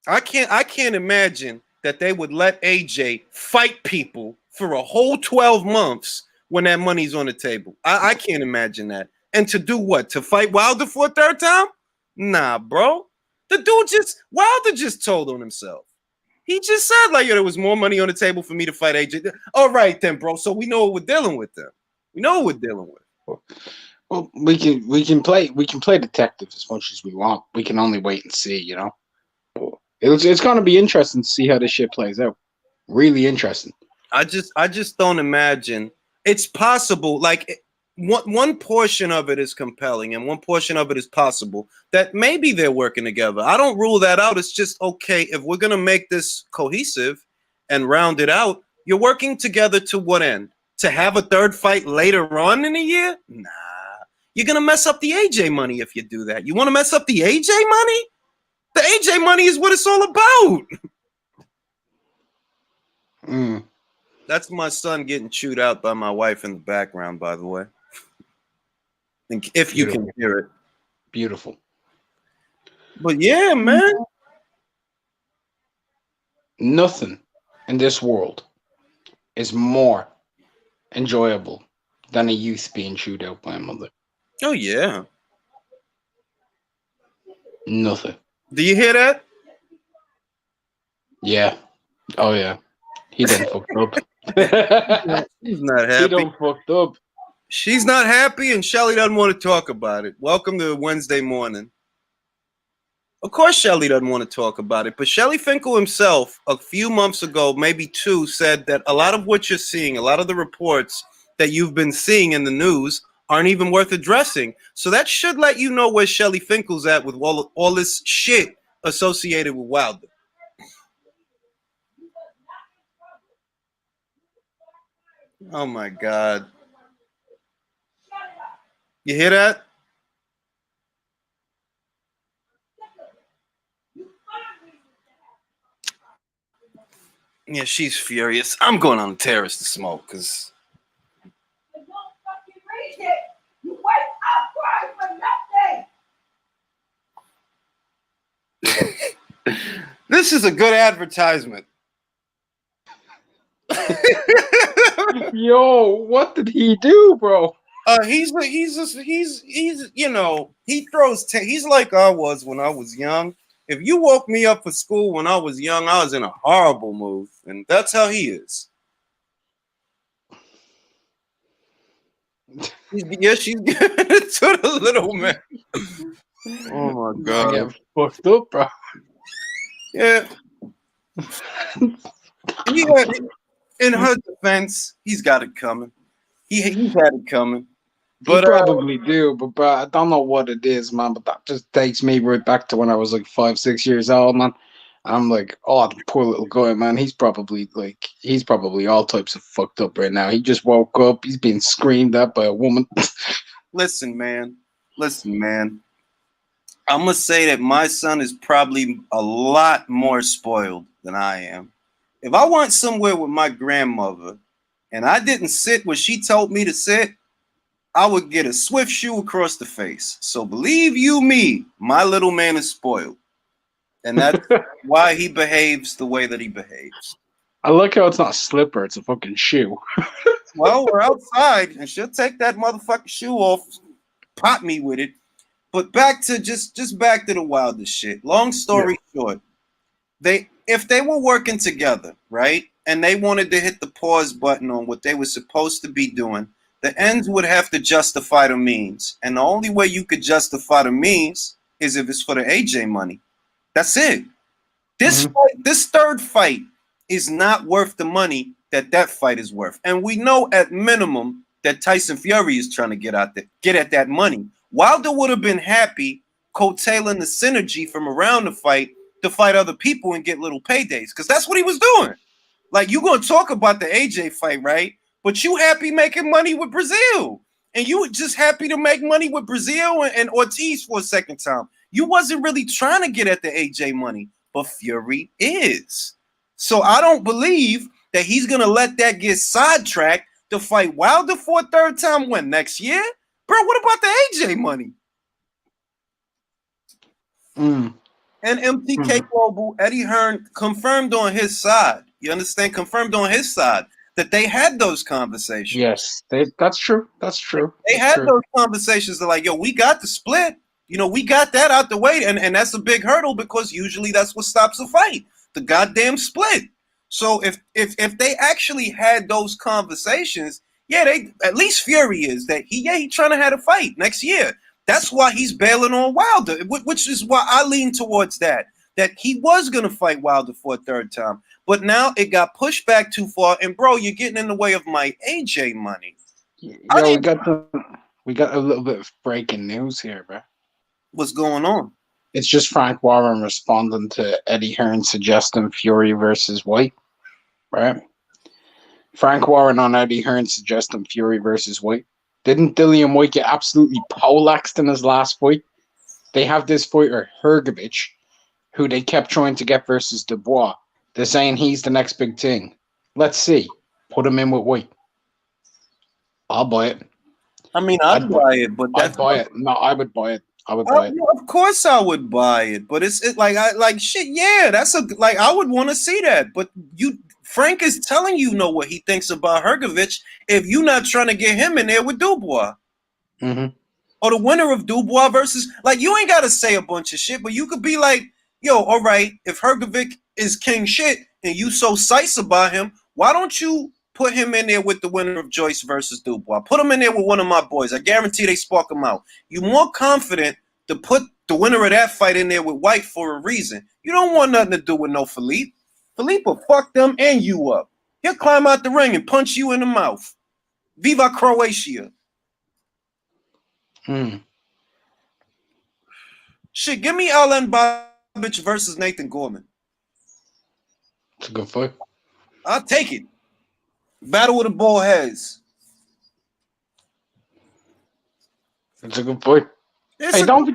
I can't imagine that they would let AJ fight people for a whole 12 months when that money's on the table. I can't imagine that. And to do what? To fight Wilder for a third time? Nah, bro. Wilder just told on himself. He just said, like, there was more money on the table for me to fight AJ. All right, then, bro. So we know what we're dealing with then. We know what we're dealing with. Well, we can play detective as much as we want. We can only wait and see, you know. It's going to be interesting to see how this shit plays out. Really interesting. I just don't imagine it's possible. Like one portion of it is compelling and one portion of it is possible that maybe they're working together. I don't rule that out. It's just, okay, if we're going to make this cohesive and round it out, you're working together to what end? To have a third fight later on in the year? Nah. You're going to mess up the AJ money if you do that. You want to mess up the AJ money? The AJ money is what it's all about. That's my son getting chewed out by my wife in the background, by the way. If you can hear it. Beautiful. But yeah, man. Nothing in this world is more enjoyable than a youth being chewed out by a mother. Oh, yeah. Nothing. Do you hear that? Yeah. Oh, yeah. He done fucked up. She's not happy. He done fucked up. She's not happy, and Shelly doesn't want to talk about it. Welcome to Wednesday morning. Of course, Shelly doesn't want to talk about it, but Shelly Finkel himself, a few months ago, maybe 2, said that a lot of what you're seeing, a lot of the reports that you've been seeing in the news aren't even worth addressing. So that should let you know where Shelly Finkel's at with all this shit associated with Wilder. Oh, my God. You hear that? Yeah, she's furious. I'm going on the terrace to smoke because. You won't fucking read it. You wake up crying for nothing. This is a good advertisement. Yo, what did he do, bro? He's you know, he throws he's like I was when I was young. If you woke me up for school when I was young, I was in a horrible mood, and that's how he is. Yeah, she's giving it to the little man. Oh my God, I get fucked up, bro. yeah. Yeah. In her defense, he's got it coming. He's had it coming. But He probably do, but bro, I don't know what it is, man. But that just takes me right back to when I was like 5, 6 years old, man. I'm like, oh, the poor little guy, man. He's probably all types of fucked up right now. He just woke up. He's being screamed at by a woman. Listen, man. Listen, man. I'm gonna say that my son is probably a lot more spoiled than I am. If I went somewhere with my grandmother and I didn't sit where she told me to sit, I would get a swift shoe across the face. So believe you me, my little man is spoiled. And that's why he behaves the way that he behaves. I like how it's not a slipper; it's a fucking shoe. Well, we're outside, and she'll take that motherfucking shoe off, pop me with it. But back to just back to the wildest shit. Long story short, if they were working together, right, and they wanted to hit the pause button on what they were supposed to be doing, the ends would have to justify the means, and the only way you could justify the means is if it's for the AJ money. That's it. This this third fight is not worth the money that fight is worth, and we know at minimum that Tyson Fury is trying to get at that money. Wilder would have been happy coattailing the synergy from around the fight to fight other people and get little paydays, because that's what he was doing. Like, you're gonna talk about the AJ fight, right? But you happy making money with Brazil, and you were just happy to make money with Brazil and Ortiz for a second time. You wasn't really trying to get at the AJ money, but Fury is. So I don't believe that he's gonna let that get sidetracked to fight Wilder for a third time. When next year, bro? What about the AJ money? And MTK Global, Eddie Hearn confirmed on his side. You understand? Confirmed on his side that they had those conversations. Yes, that's true. That's true. They had those conversations. They're like, yo, we got the split. You know, we got that out the way. And that's a big hurdle, because usually that's what stops a fight. The goddamn split. So if they actually had those conversations, yeah, they at least Fury is that he trying to have a fight next year. That's why he's bailing on Wilder, which is why I lean towards that he was going to fight Wilder for a third time. But now it got pushed back too far. And, bro, you're getting in the way of my AJ money. Yeah, we got a little bit of breaking news here, bro. What's going on? It's just Frank Warren responding to Eddie Hearn suggesting Fury versus White, right? Frank Warren on Eddie Hearn suggesting Fury versus White. Didn't Dillian White get absolutely poleaxed in his last fight? They have this fighter, Hrgovic, who they kept trying to get versus Dubois. They're saying he's the next big thing. Let's see. Put him in with White. I'll buy it. I mean, I'd buy it, but I'd buy it. No, I would buy it. I would buy it. Of course, I would buy it, but it's like shit. Yeah, that's I would want to see that. But Frank is telling you know what he thinks about Hrgovic. If you're not trying to get him in there with Dubois, or the winner of Dubois versus, like, you ain't got to say a bunch of shit, but you could be like, yo, all right, if Hrgovic is king shit and you so sice about him, why don't you put him in there with the winner of Joyce versus Dubois? Put him in there with one of my boys. I guarantee they spark him out. You're more confident to put the winner of that fight in there with White for a reason. You don't want nothing to do with no Philippe. Philippe will fuck them and you up. He'll climb out the ring and punch you in the mouth. Viva Croatia. Shit, give me Alen Babic versus Nathan Gorman. It's a good fight. I'll take it. Battle with the bald heads. It's a good fight. It's don't be...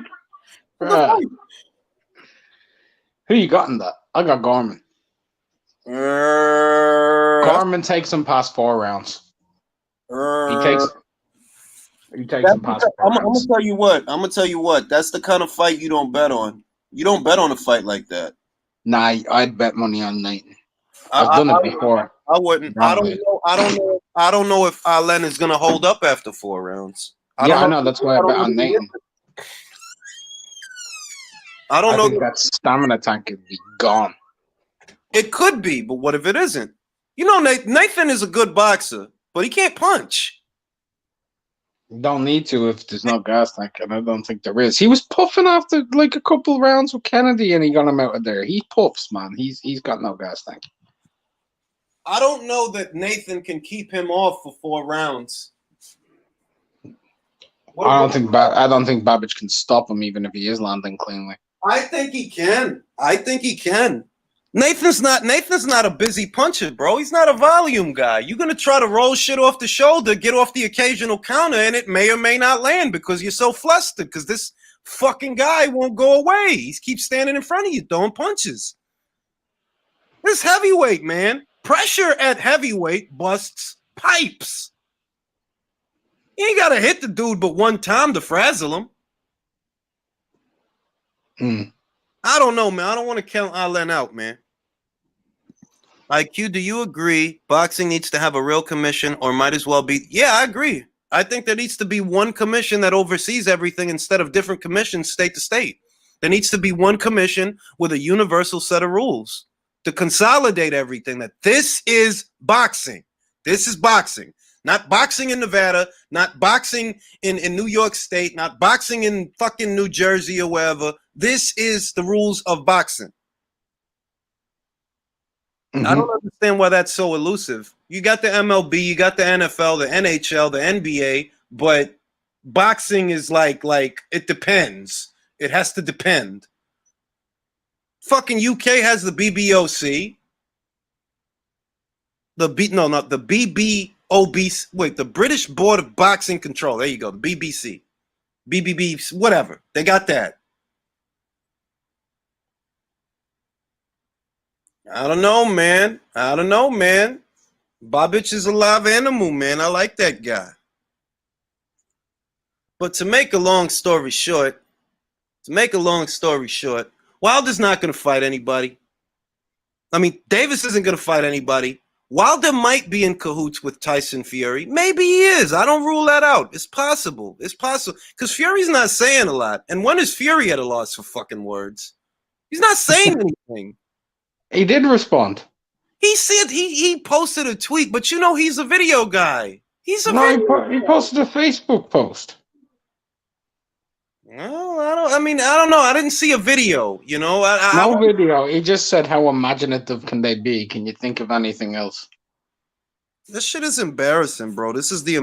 Who you got in that? I got Gorman. Gorman takes him past 4 rounds. He takes him past 4 rounds. I'm gonna tell you what. That's the kind of fight you don't bet on. You don't bet on a fight like that. Nah, I'd bet money on Nathan. I've done it before. I wouldn't. I don't know if Alen is gonna hold up after 4 rounds. I know. That's why I bet on Nathan. I don't know. I think that stamina tank could be gone. It could be, but what if it isn't? You know, Nathan is a good boxer, but he can't punch. You don't need to if there's no gas tank, and I don't think there is. He was puffing after like a couple of rounds with Kennedy, and he got him out of there. He puffs, man. He's got no gas tank. I don't know that Nathan can keep him off for 4 rounds. I don't think Babic can stop him, even if he is landing cleanly. I think he can. Nathan's not a busy puncher, bro. He's not a volume guy. You're gonna try to roll shit off the shoulder, get off the occasional counter, and it may or may not land because you're so flustered. Because this fucking guy won't go away. He keeps standing in front of you, throwing punches. This heavyweight, man. Pressure at heavyweight busts pipes. You ain't gotta hit the dude but one time to frazzle him. I don't know, man. I don't want to count Allen out, man. IQ, do you agree boxing needs to have a real commission or might as well be? Yeah, I agree. I think there needs to be one commission that oversees everything instead of different commissions state to state. There needs to be one commission with a universal set of rules to consolidate everything. That this is boxing. This is boxing. Not boxing in Nevada, not boxing in New York State, not boxing in fucking New Jersey or wherever. This is the rules of boxing. I don't understand why that's so elusive. You got the MLB, you got the NFL, the NHL, the NBA, but boxing is like it depends. It has to depend. Fucking UK has the BBOC. The BBOB. Wait, the British Board of Boxing Control. There you go. The BBC. BBB, whatever. They got that. I don't know, man. Bobic is a live animal, man. I like that guy. But to make a long story short, Wilder's not going to fight anybody. I mean, Davis isn't going to fight anybody. Wilder might be in cahoots with Tyson Fury. Maybe he is. I don't rule that out. It's possible. Because Fury's not saying a lot. And when is Fury at a loss for fucking words? He's not saying anything. He did respond. He said he posted a tweet, but you know he's a video guy. He posted a Facebook post. No, I don't know. I didn't see a video. You know, No video. He just said, "How imaginative can they be? Can you think of anything else?" This shit is embarrassing, bro. This is the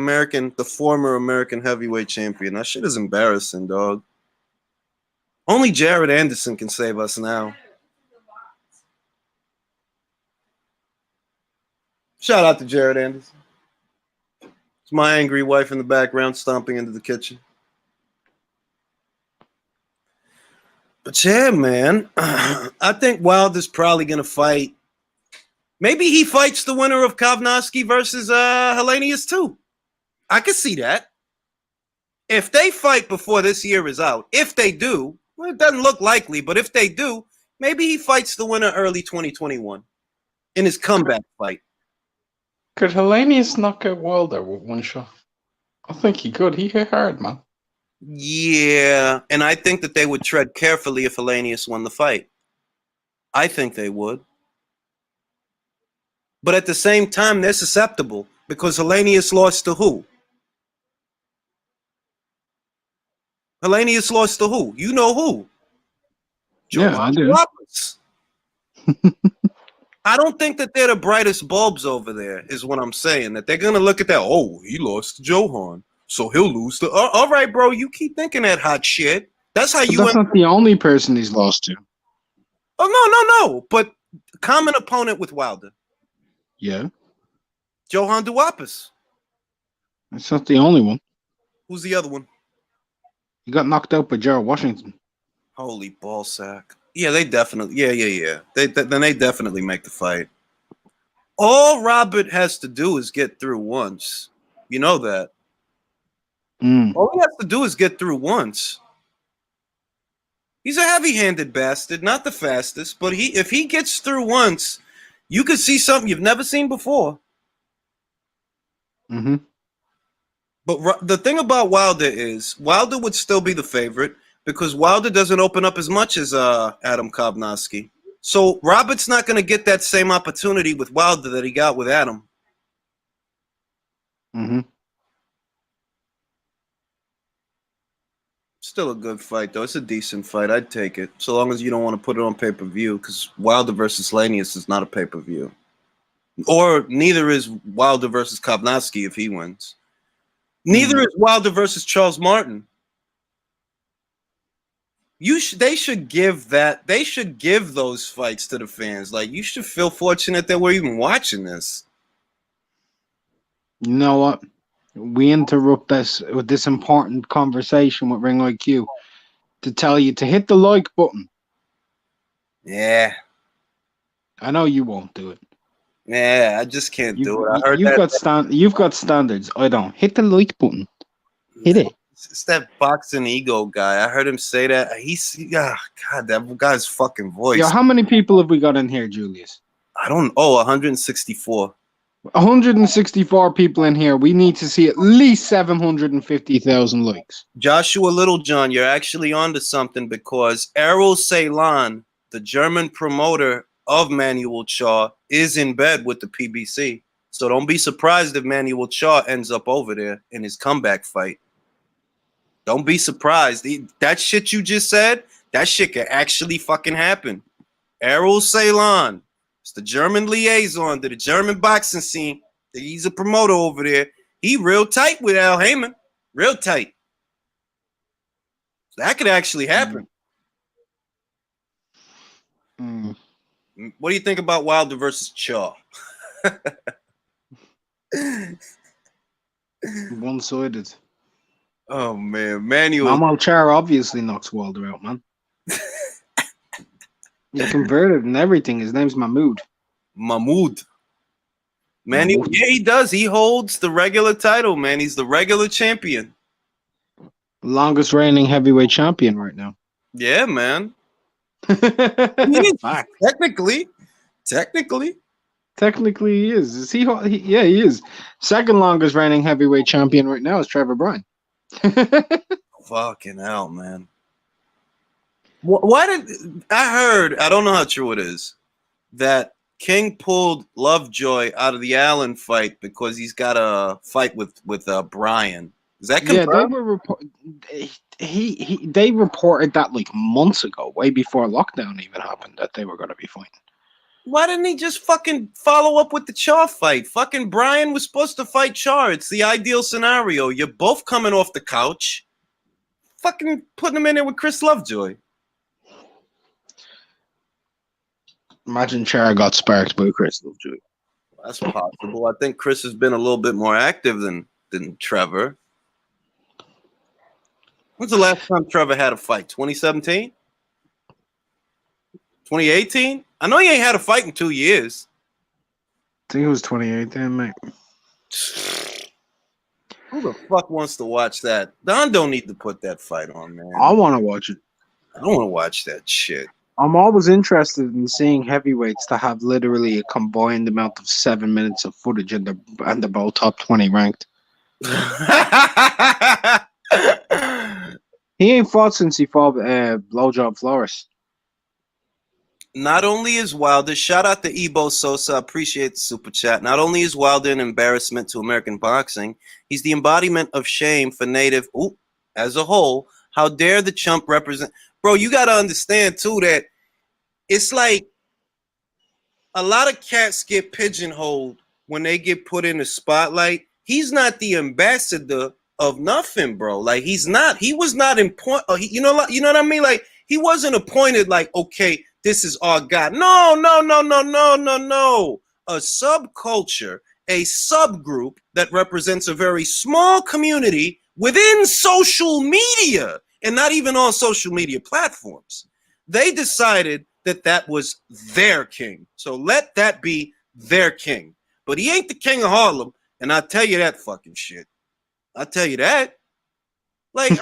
former American heavyweight champion. That shit is embarrassing, dog. Only Jared Anderson can save us now. Shout out to Jared Anderson. It's my angry wife in the background stomping into the kitchen. But yeah, man, I think Wilder's probably going to fight. Maybe he fights the winner of Kovnowski versus Helenius too. I could see that. If they fight before this year is out, if they do, well, it doesn't look likely, but if they do, maybe he fights the winner early 2021 in his comeback fight. Could Helenius knock out Wilder with one shot? I think he could. He hit hard, man. Yeah, and I think that they would tread carefully if Helenius won the fight. I think they would. But at the same time, they're susceptible because Helenius lost to who? Helenius lost to who? You know who? Yeah, I do. I don't think that they're the brightest bulbs over there, is what I'm saying. That they're going to look at that, oh, he lost to Johan, so he'll lose to... all right, bro, you keep thinking that hot shit. That's how you... That's not the only person he's lost to. Oh, no. But common opponent with Wilder. Yeah. Johan Duapis. That's not the only one. Who's the other one? He got knocked out by Gerald Washington. Holy ballsack. Yeah, they definitely... Yeah. Then they definitely make the fight. All Robert has to do is get through once. You know that. All he has to do is get through once. He's a heavy-handed bastard, not the fastest, but if he gets through once, you could see something you've never seen before. Mm-hmm. But the thing about Wilder is Wilder would still be the favorite because Wilder doesn't open up as much as Adam Kovnowski. So Robert's not going to get that same opportunity with Wilder that he got with Adam. Mm-hmm. Still a good fight, though. It's a decent fight. I'd take it. So long as you don't want to put it on pay-per-view, because Wilder versus Lanius is not a pay-per-view. Or neither is Wilder versus Kovnowski if he wins. Neither is Wilder versus Charles Martin. They should give that. They should give those fights to the fans. Like, you should feel fortunate that we're even watching this. You know what? We interrupt this with this important conversation with Ring IQ to tell you to hit the like button. Yeah, I know you won't do it. yeah. I just can't do it. I heard You've that. you've got standards. I don't. Hit the like button. Hit it. It's that boxing ego guy. I heard him say that. God, that guy's fucking voice. Yo, how many people have we got in here, Julius? I don't. Oh, 164. 164 people in here. We need to see at least 750,000 likes. Joshua Littlejohn, you're actually onto something because Errol Ceylon, the German promoter of Manuel Shaw, is in bed with the PBC. So don't be surprised if Manuel Shaw ends up over there in his comeback fight. Don't be surprised. That shit you just said, that shit could actually fucking happen. Errol Ceylon, it's the German liaison to the German boxing scene. He's a promoter over there. He real tight with Al Heyman. Real tight. That could actually happen. Mm. What do you think about Wilder versus Shaw? One-sided. Oh man, Manuel. Mamal Char obviously knocks Wilder out, man. He's converted and everything. His name's Mahmoud. Mahmoud. Manuel, yeah, he does. He holds the regular title, man. He's the regular champion. Longest reigning heavyweight champion right now. Yeah, man. Fact. Technically. Technically, he is. Is he? Yeah, he is. Second longest reigning heavyweight champion right now is Trevor Bryan. Fucking hell, man. Why did I heard? I don't know how true it is that King pulled Lovejoy out of the Allen fight because he's got a fight with Bryan. Is that confirmed? Yeah, they reported that like months ago, way before lockdown even happened, that they were going to be fighting. Why didn't he just fucking follow up with the Char fight? Fucking Bryan was supposed to fight Char. It's the ideal scenario. You're both coming off the couch. Fucking putting him in there with Chris Lovejoy. Imagine Char got sparked by Chris Lovejoy. That's possible. I think Chris has been a little bit more active than Trevor. When's the last time Trevor had a fight? 2017? 2018? I know he ain't had a fight in 2 years. I think it was 2018, mate. Who the fuck wants to watch that? Don don't need to put that fight on, man. I want to watch it. I don't want to watch that shit. I'm always interested in seeing heavyweights that have literally a combined amount of 7 minutes of footage and they're both top 20 ranked. He ain't fought since he fought Blowjob Flores. Not only is Wilder, shout out to Ebo Sosa, appreciate the super chat. Not only is Wilder an embarrassment to American boxing, he's the embodiment of shame for native as a whole. How dare the chump represent? Bro, you got to understand too that it's like a lot of cats get pigeonholed when they get put in the spotlight. He's not the ambassador of nothing, bro. Like he was not important. You know what I mean? Like he wasn't appointed like, okay, this is our God. No. A subculture, a subgroup that represents a very small community within social media and not even on social media platforms. They decided that was their king. So let that be their king. But he ain't the king of Harlem. And I'll tell you that fucking shit. I'll tell you that. Like,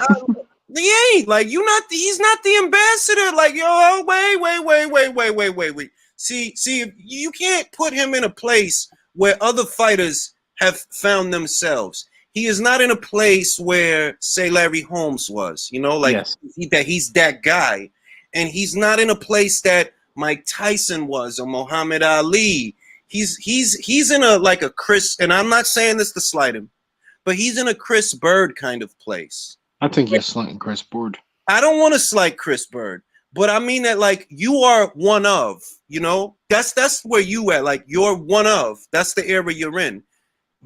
he ain't. Like, he's not the ambassador. Like, yo, wait. See, you can't put him in a place where other fighters have found themselves. He is not in a place where, say, Larry Holmes was, Yes. He's that guy. And he's not in a place that Mike Tyson was or Muhammad Ali. He's in a Chris, and I'm not saying this to slight him, but he's in a Chris Bird kind of place. I think you're slighting Chris Bird. I don't want to slight Chris Bird, but I mean that like you are one of, that's where you at. Like you're one of. That's the era you're in.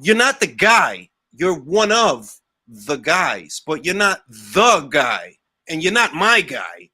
You're not the guy. You're one of the guys, but you're not the guy, and you're not my guy.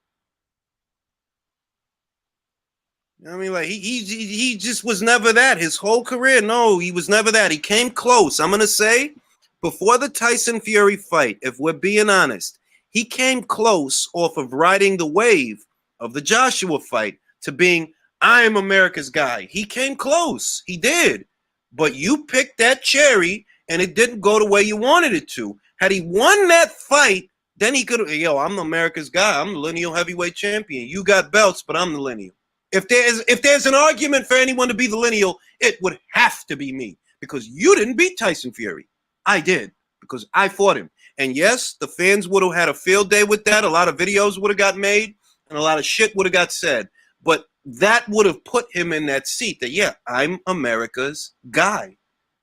I mean, like he just was never that. His whole career, no, he was never that. He came close. I'm gonna say, before the Tyson Fury fight, if we're being honest, he came close off of riding the wave of the Joshua fight to being I am America's guy. He came close. He did, but you picked that cherry, and it didn't go the way you wanted it to. Had he won that fight, then he could have. Yo, I'm America's guy. I'm the lineal heavyweight champion. You got belts, but I'm the lineal. If there's an argument for anyone to be the lineal, it would have to be me because you didn't beat Tyson Fury. I did because I fought him. And yes, the fans would have had a field day with that. A lot of videos would have got made and a lot of shit would have got said. But that would have put him in that seat that, yeah, I'm America's guy.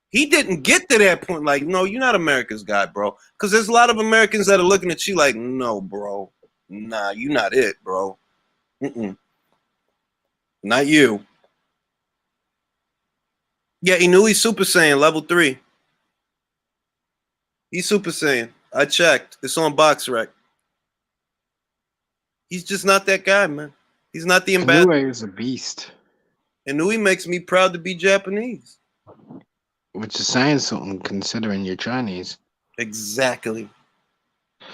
He didn't get to that point like, no, you're not America's guy, bro. Because there's a lot of Americans that are looking at you like, no, bro. Nah, you're not it, bro. Mm-mm. Not you. Yeah, he knew he's Super Saiyan level 3. He's Super Saiyan. I checked. It's on BoxRec. He's just not that guy, man. He's not the ambassador. Inoue is a beast. Inoue makes me proud to be Japanese. Which is saying something considering you're Chinese. Exactly.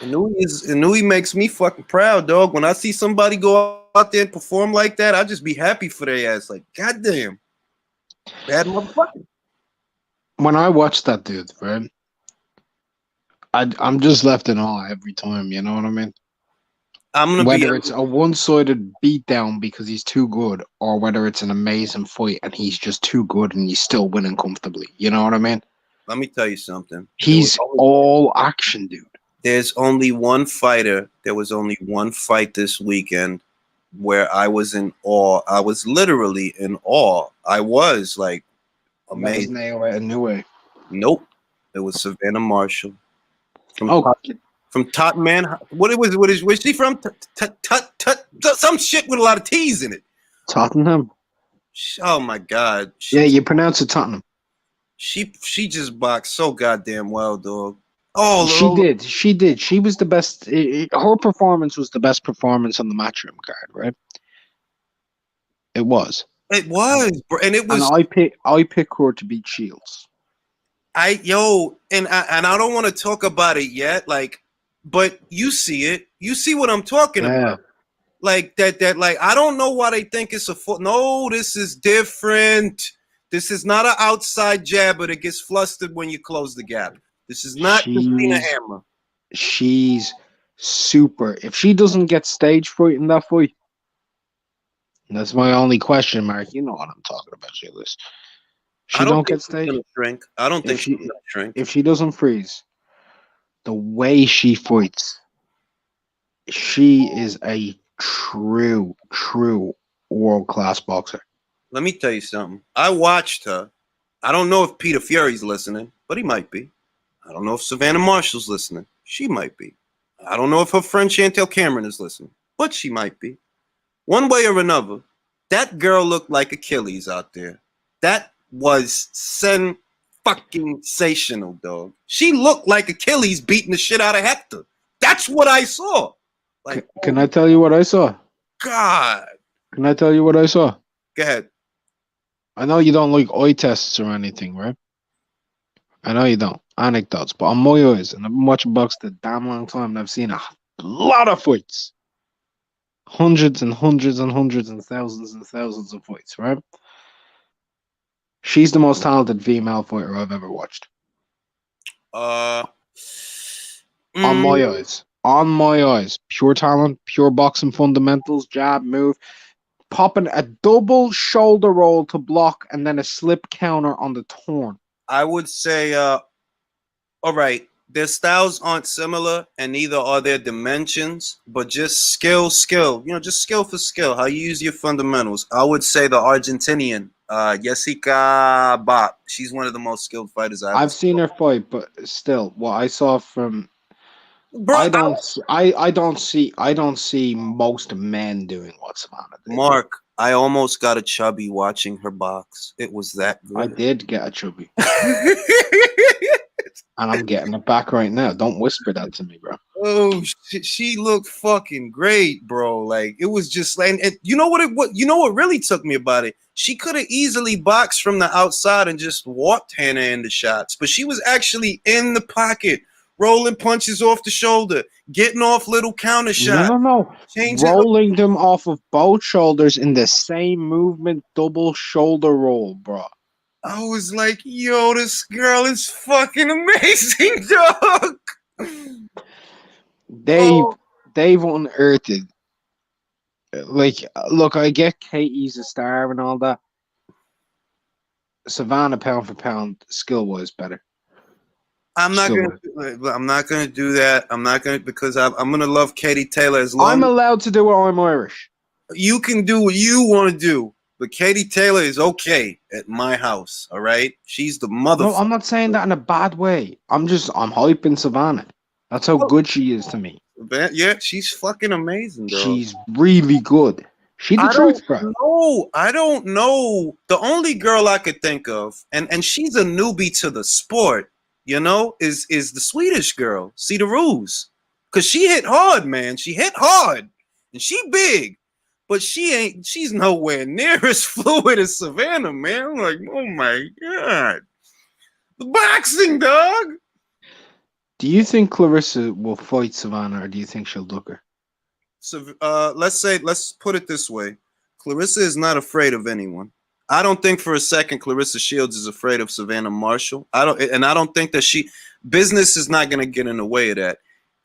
Inoue makes me fucking proud, dog. When I see somebody go out there and perform like that, I just be happy for their ass. Like, goddamn. Bad motherfucker. When I watch that dude, right, I'm just left in awe every time, you know what I mean? Whether it's a one-sided beatdown because he's too good, or whether it's an amazing fight and he's just too good and he's still winning comfortably. You know what I mean? Let me tell you something. He's all action, dude. There's only one fighter. There was only one fight this weekend where I was in awe. I was literally in awe. I was like amazing. Inoue. Nope. It was Savannah Marshall. From Tottenham. What is she from? Some shit with a lot of T's in it. Tottenham. Oh my God. Yeah, you pronounce it Tottenham. She just boxed so goddamn well, dog. Oh, she did. She was the best. Her performance was the best performance on the Matchroom card, right? It was. It was, and it was. And I pick her to beat Shields. And I don't want to talk about it yet, like, but you see it. You see what I'm talking about. Like that. Like, I don't know why they think it's a foot. No, this is different. This is not an outside jabber that gets flustered when you close the gap. This is not Christina Hammer. She's super. If she doesn't get stage fright in that fight, that's my only question mark. You know what I'm talking about, Shields. She don't get stage. Shrink. I don't think she's gonna shrink. If she doesn't freeze, the way she fights, she is a true world-class boxer. Let me tell you something. I watched her. I don't know if Peter Fury's listening, but he might be. I don't know if Savannah Marshall's listening. She might be. I don't know if her friend Chantel Cameron is listening, but she might be. One way or another, that girl looked like Achilles out there. That was fucking-sational, dog. She looked like Achilles beating the shit out of Hector. That's what I saw. Like, can I tell you what I saw? God. Can I tell you what I saw? Go ahead. I know you don't like eye tests or anything, right? I know you don't. Anecdotes. But on my eyes, and I've been watching boxing a damn long time, and I've seen a lot of fights. Hundreds and hundreds and hundreds and thousands of fights, right? She's the most talented female fighter I've ever watched. On my eyes. On my eyes. Pure talent, pure boxing fundamentals, jab, move. Popping a double shoulder roll to block and then a slip counter on the turn. I would say, all right, their styles aren't similar and neither are their dimensions, but just skill, just skill for skill, how you use your fundamentals. I would say the Argentinian, Jessica Bop. She's one of the most skilled fighters I've seen her fight, but still, what I saw from... I don't see most men doing what Savannah did. Mark, I almost got a chubby watching her box. It was that good. I did get a chubby. And I'm getting it back right now. Don't whisper that to me, bro. Oh, she looked fucking great, bro. Like it was just like, and you know what really took me about it? She could have easily boxed from the outside and just walked Hannah into shots, but she was actually in the pocket, rolling punches off the shoulder, getting off little counter No, shots, no. changing. Rolling them off of both shoulders in the same movement, double shoulder roll, bro. I was like, yo, this girl is fucking amazing, dog. They've Oh, they've unearthed. Like, look, I get Katie's a star and all that. Savannah, pound for pound, skill wise better. I'm not Still gonna. would. I'm not gonna do that. I'm not gonna because I'm gonna love Katie Taylor as long I'm as allowed to do it. I'm Irish. you can do what you want to do. But Katie Taylor is okay at my house. All right, she's the No, motherfucker. I'm not saying that in a bad way. I'm hyping Savannah. That's how good she is to me. Yeah, she's fucking amazing, dog. She's really good. She the I don't truth, bro. know. I don't know. The only girl I could think of, and she's a newbie to the sport, is the Swedish girl, Cedar Ruse. Cause she hit hard, man. She hit hard. And she big. But she's nowhere near as fluid as Savannah, man. I'm like, oh my God. The boxing, dog. Do you think Clarissa will fight Savannah, or do you think she'll duck her? So let's put it this way. Clarissa is not afraid of anyone. I don't think for a second Clarissa Shields is afraid of Savannah Marshall. I don't think that business is not going to get in the way of that.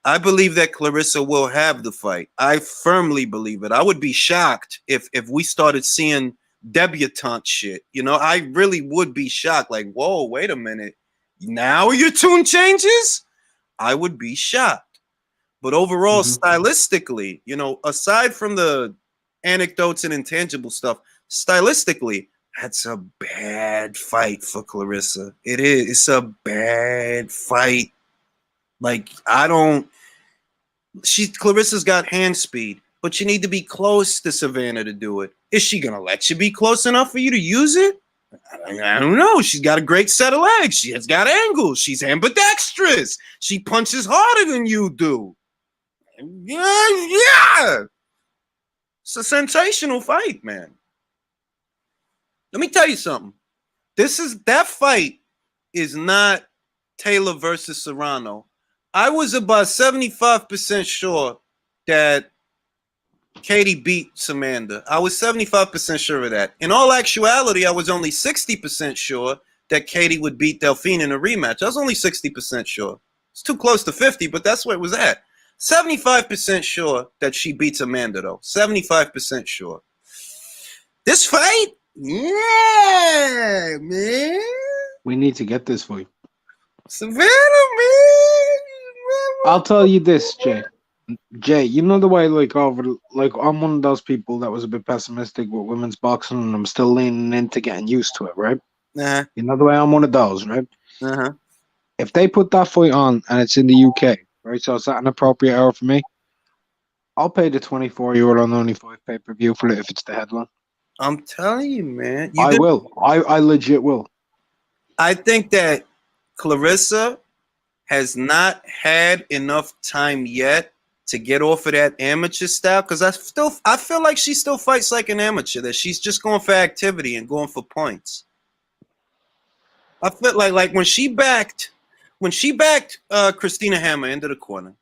I believe that Clarissa will have the fight. I firmly believe it. I would be shocked if we started seeing debutante shit. I really would be shocked. Like, whoa, wait a minute. Now your tune changes? I would be shocked. But overall, stylistically, aside from the anecdotes and intangible stuff, stylistically, that's a bad fight for Clarissa. It is. It's a bad fight. Like, Clarissa's got hand speed, but you need to be close to Savannah to do it. Is she going to let you be close enough for you to use it? I don't know. She's got a great set of legs. She has got angles. She's ambidextrous. She punches harder than you do. Yeah. It's a sensational fight, man. Let me tell you something. That fight is not Taylor versus Serrano. I was about 75% sure that Katie beat Samantha. I was 75% sure of that. In all actuality, I was only 60% sure that Katie would beat Delphine in a rematch. I was only 60% sure. It's too close to 50, but that's where it was at. 75% sure that she beats Amanda, though. 75% sure. This fight? Yeah, man. We need to get this fight. Savannah, man. I'll tell you this, Jay. Jay, you know the way, like I'm one of those people that was a bit pessimistic with women's boxing, and I'm still leaning into getting used to it, right? Nah. You know the way I'm one of those, right? Uh-huh. If they put that fight on and it's in the UK, right? So it's at an appropriate hour for me. I'll pay the €24.95 pay-per-view for it if it's the headline. I'm telling you, man. I will. I legit will. I think that Clarissa has not had enough time yet to get off of that amateur style, because I feel like she still fights like an amateur, that she's just going for activity and going for points. I feel like when she backed Christina Hammer into the corner,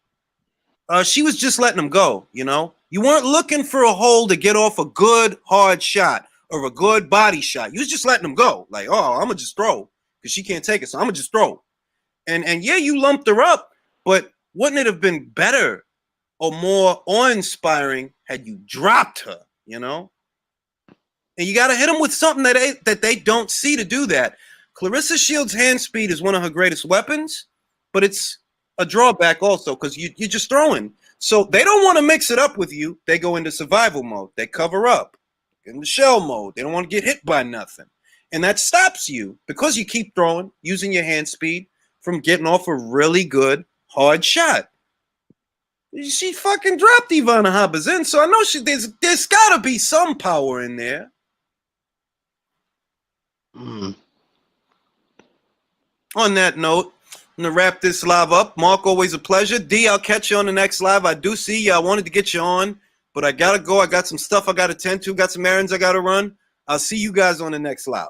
she was just letting them go. You weren't looking for a hole to get off a good hard shot or a good body shot. You was just letting them go. Like, oh, I'm gonna just throw because she can't take it, so I'm gonna just throw. And yeah, you lumped her up, but wouldn't it have been better or more awe-inspiring had you dropped her? And you got to hit them with something that they don't see to do that. Clarissa Shields' hand speed is one of her greatest weapons, but it's a drawback also because you're just throwing. So they don't want to mix it up with you. They go into survival mode. They cover up. Get into shell mode. They don't want to get hit by nothing. And that stops you because you keep throwing, using your hand speed, from getting off a really good hard shot. She fucking dropped Ivana Habazin, so I know there's got to be some power in there. On that note, I'm gonna wrap this live up. Mark, always a pleasure. D, I'll catch you on the next live. I do see you. I wanted to get you on, but I gotta go. I got some stuff I gotta tend to. Got some errands I gotta run. I'll see you guys on the next live.